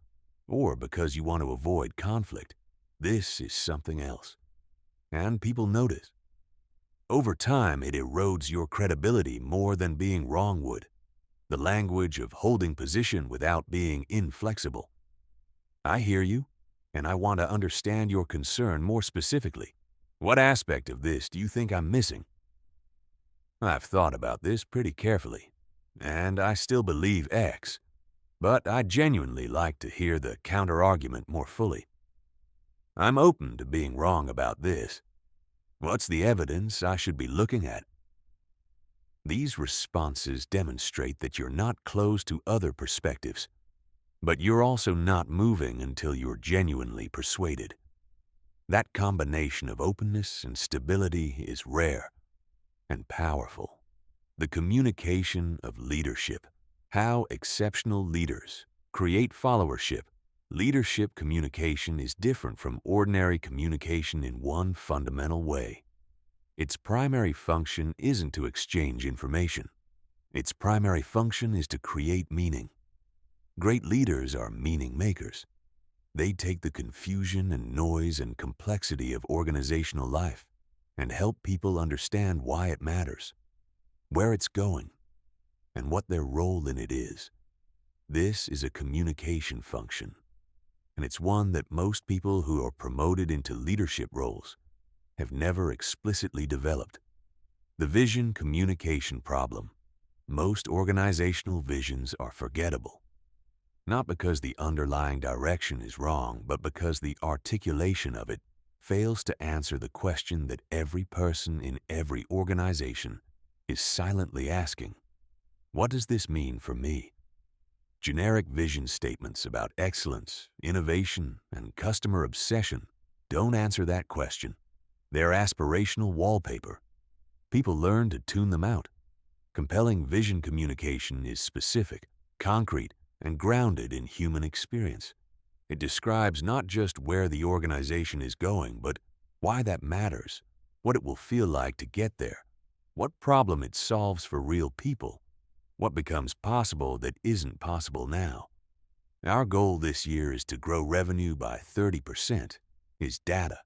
or because you want to avoid conflict. This is something else. And people notice. Over time, it erodes your credibility more than being wrong would. The language of holding position without being inflexible. I hear you, and I want to understand your concern more specifically. What aspect of this do you think I'm missing? I've thought about this pretty carefully, and I still believe X, but I'd genuinely like to hear the counter-argument more fully. I'm open to being wrong about this. What's the evidence I should be looking at? These responses demonstrate that you're not closed to other perspectives, but you're also not moving until you're genuinely persuaded. That combination of openness and stability is rare and powerful. The communication of leadership. How exceptional leaders create followership. Leadership communication is different from ordinary communication in one fundamental way. Its primary function isn't to exchange information. Its primary function is to create meaning. Great leaders are meaning makers. They take the confusion and noise and complexity of organizational life and help people understand why it matters, where it's going, and what their role in it is. This is a communication function, and it's one that most people who are promoted into leadership roles have never explicitly developed. The vision communication problem. Most organizational visions are forgettable. Not because the underlying direction is wrong, but because the articulation of it fails to answer the question that every person in every organization is silently asking. What does this mean for me? Generic vision statements about excellence, innovation, and customer obsession don't answer that question. They're aspirational wallpaper. People learn to tune them out. Compelling vision communication is specific, concrete, and grounded in human experience. It describes not just where the organization is going, but why that matters, what it will feel like to get there, what problem it solves for real people, what becomes possible that isn't possible now. Our goal this year is to grow revenue by 30%, is data.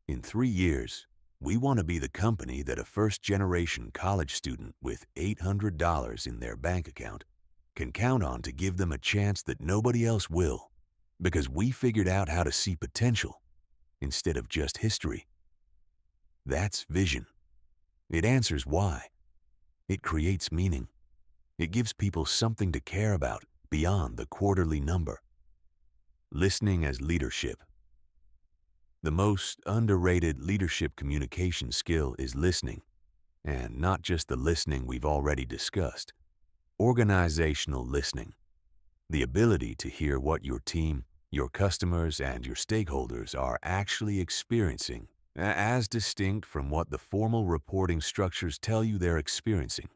In 3 years, we want to be the company that a first-generation college student with $800 in their bank account can count on to give them a chance that nobody else will, because we figured out how to see potential instead of just history. That's vision. It answers why. It creates meaning. It gives people something to care about beyond the quarterly number. Listening as leadership. The most underrated leadership communication skill is listening, and not just the listening we've already discussed. Organizational listening. The ability to hear what your team, your customers, and your stakeholders are actually experiencing, as distinct from what the formal reporting structures tell you they're experiencing.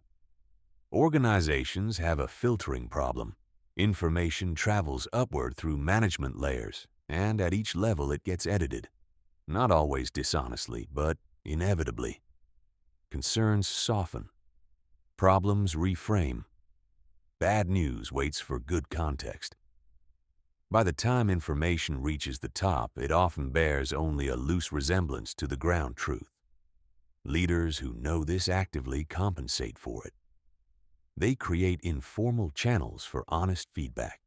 Organizations have a filtering problem. Information travels upward through management layers, and at each level it gets edited. Not always dishonestly, but inevitably. Concerns soften. Problems reframe. Bad news waits for good context. By the time information reaches the top, it often bears only a loose resemblance to the ground truth. Leaders who know this actively compensate for it. They create informal channels for honest feedback.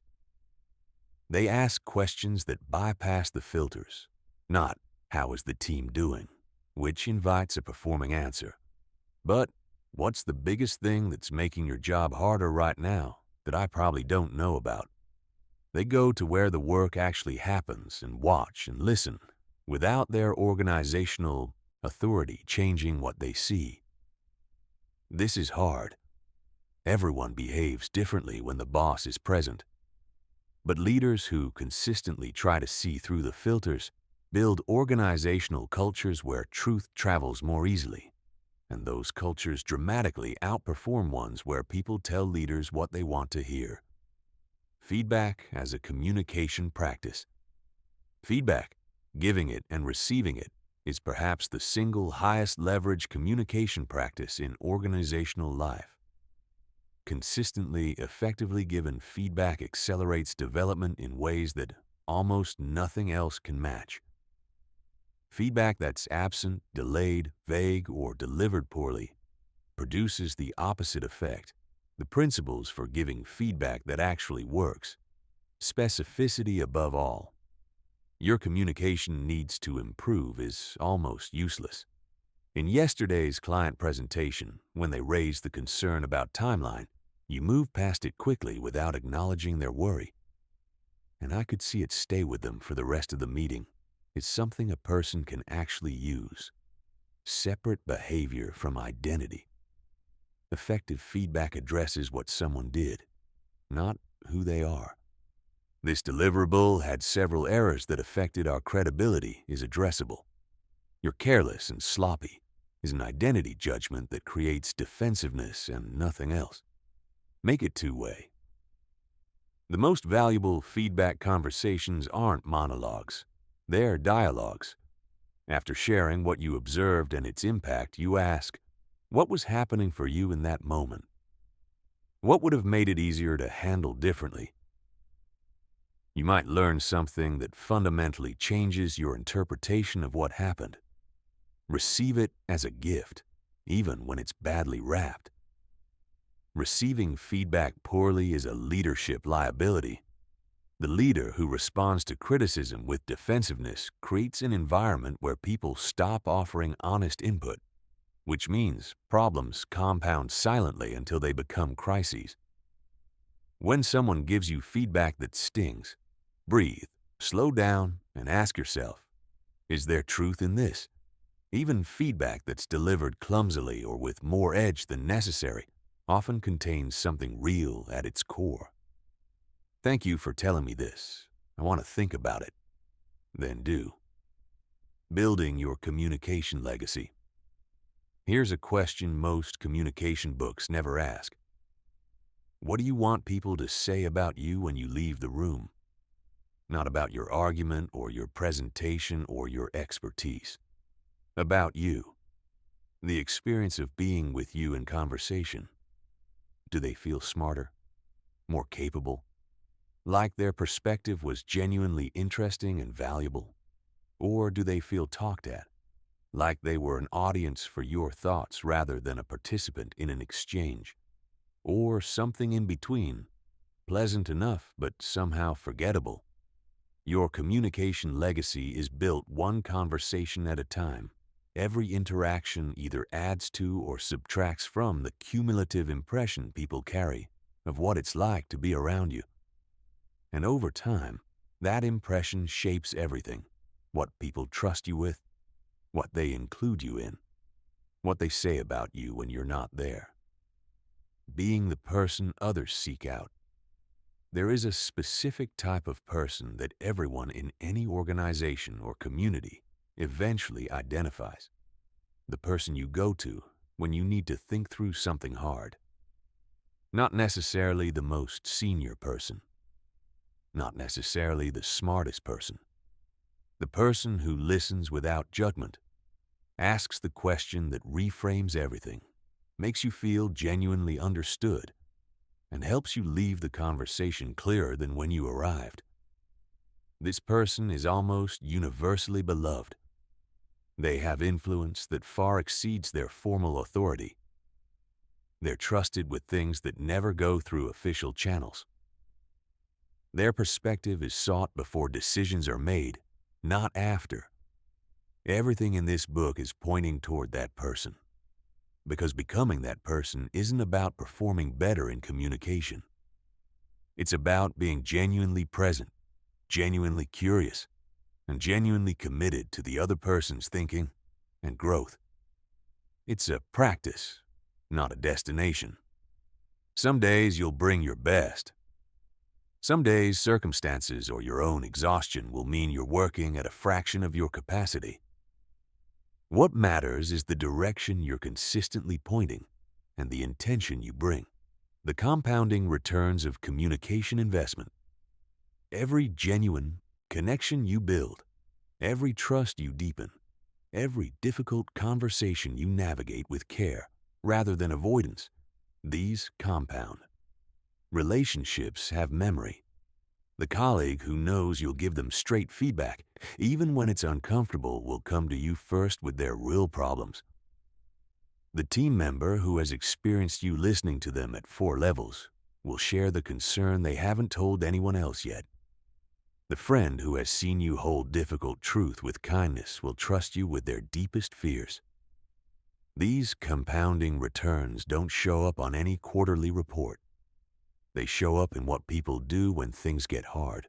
They ask questions that bypass the filters, not "How is the team doing?" which invites a performing answer. But what's the biggest thing that's making your job harder right now that I probably don't know about? They go to where the work actually happens and watch and listen without their organizational authority changing what they see. This is hard. Everyone behaves differently when the boss is present. But leaders who consistently try to see through the filters build organizational cultures where truth travels more easily, and those cultures dramatically outperform ones where people tell leaders what they want to hear. Feedback as a communication practice. Feedback, giving it and receiving it, is perhaps the single highest leverage communication practice in organizational life. Consistently, effectively given feedback accelerates development in ways that almost nothing else can match. Feedback that's absent, delayed, vague, or delivered poorly produces the opposite effect. The principles for giving feedback that actually works. Specificity above all. Your communication needs to improve is almost useless. In yesterday's client presentation, when they raised the concern about timeline, you moved past it quickly without acknowledging their worry. And I could see it stay with them for the rest of the meeting. It's something a person can actually use. Separate behavior from identity. Effective feedback addresses what someone did, not who they are. This deliverable had several errors that affected our credibility is addressable. You're careless and sloppy is an identity judgment that creates defensiveness and nothing else. Make it two-way. The most valuable feedback conversations aren't monologues. They're dialogues. After sharing what you observed and its impact, you ask, what was happening for you in that moment? What would have made it easier to handle differently? You might learn something that fundamentally changes your interpretation of what happened. Receive it as a gift, even when it's badly wrapped. Receiving feedback poorly is a leadership liability. The leader who responds to criticism with defensiveness creates an environment where people stop offering honest input, which means problems compound silently until they become crises. When someone gives you feedback that stings, breathe, slow down, and ask yourself, is there truth in this? Even feedback that's delivered clumsily or with more edge than necessary often contains something real at its core. Thank you for telling me this. I want to think about it. Then do. Building your communication legacy. Here's a question most communication books never ask. What do you want people to say about you when you leave the room? Not about your argument or your presentation or your expertise. About you. The experience of being with you in conversation. Do they feel smarter? More capable? Like their perspective was genuinely interesting and valuable? Or do they feel talked at? Like they were an audience for your thoughts rather than a participant in an exchange? Or something in between, pleasant enough but somehow forgettable? Your communication legacy is built one conversation at a time. Every interaction either adds to or subtracts from the cumulative impression people carry of what it's like to be around you. And over time, that impression shapes everything. What people trust you with, what they include you in, what they say about you when you're not there. Being the person others seek out. There is a specific type of person that everyone in any organization or community eventually identifies. The person you go to when you need to think through something hard. Not necessarily the most senior person. Not necessarily the smartest person. The person who listens without judgment, asks the question that reframes everything, makes you feel genuinely understood, and helps you leave the conversation clearer than when you arrived. This person is almost universally beloved. They have influence that far exceeds their formal authority. They're trusted with things that never go through official channels. Their perspective is sought before decisions are made, not after. Everything in this book is pointing toward that person. Because becoming that person isn't about performing better in communication. It's about being genuinely present, genuinely curious, and genuinely committed to the other person's thinking and growth. It's a practice, not a destination. Some days you'll bring your best. Some days circumstances or your own exhaustion will mean you're working at a fraction of your capacity. What matters is the direction you're consistently pointing and the intention you bring. The compounding returns of communication investment. Every genuine connection you build, every trust you deepen, every difficult conversation you navigate with care rather than avoidance, these compound. Relationships have memory. The colleague who knows you'll give them straight feedback, even when it's uncomfortable, will come to you first with their real problems. The team member who has experienced you listening to them at 4 levels will share the concern they haven't told anyone else yet. The friend who has seen you hold difficult truth with kindness will trust you with their deepest fears. These compounding returns don't show up on any quarterly report. They show up in what people do when things get hard,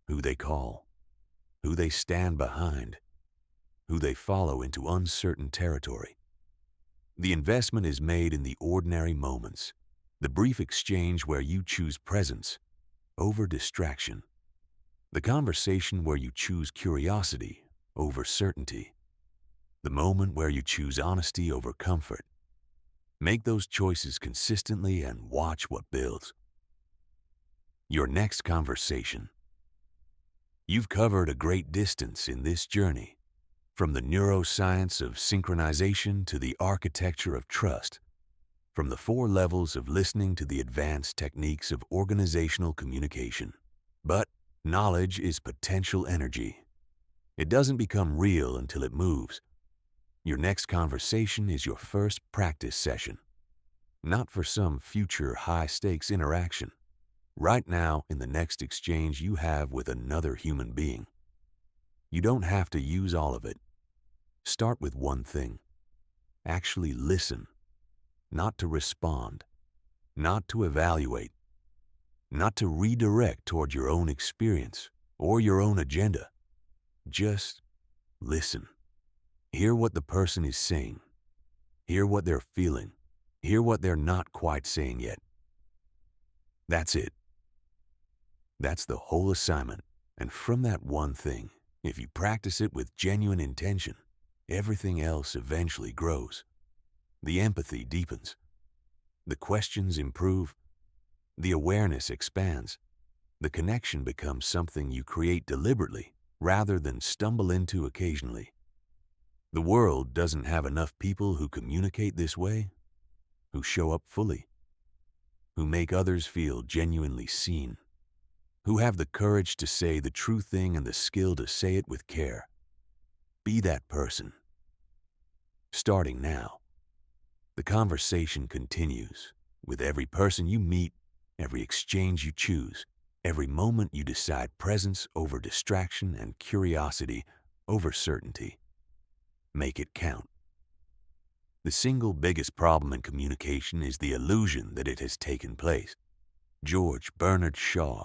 who they call, who they stand behind, who they follow into uncertain territory. The investment is made in the ordinary moments, the brief exchange where you choose presence over distraction, the conversation where you choose curiosity over certainty, the moment where you choose honesty over comfort. Make those choices consistently and watch what builds. Your next conversation. You've covered a great distance in this journey, from the neuroscience of synchronization to the architecture of trust, from the 4 levels of listening to the advanced techniques of organizational communication. But knowledge is potential energy. It doesn't become real until it moves. Your next conversation is your first practice session, not for some future high-stakes interaction. Right now, in the next exchange you have with another human being. You don't have to use all of it. Start with one thing. Actually listen, not to respond, not to evaluate, not to redirect toward your own experience or your own agenda. Just listen. Hear what the person is saying. Hear what they're feeling. Hear what they're not quite saying yet. That's it. That's the whole assignment. And from that one thing, if you practice it with genuine intention, everything else eventually grows. The empathy deepens. The questions improve. The awareness expands. The connection becomes something you create deliberately rather than stumble into occasionally. The world doesn't have enough people who communicate this way, who show up fully, who make others feel genuinely seen, who have the courage to say the true thing and the skill to say it with care. Be that person. Starting now, the conversation continues with every person you meet, every exchange you choose, every moment you decide presence over distraction and curiosity over certainty. Make it count. The single biggest problem in communication is the illusion that it has taken place. George Bernard Shaw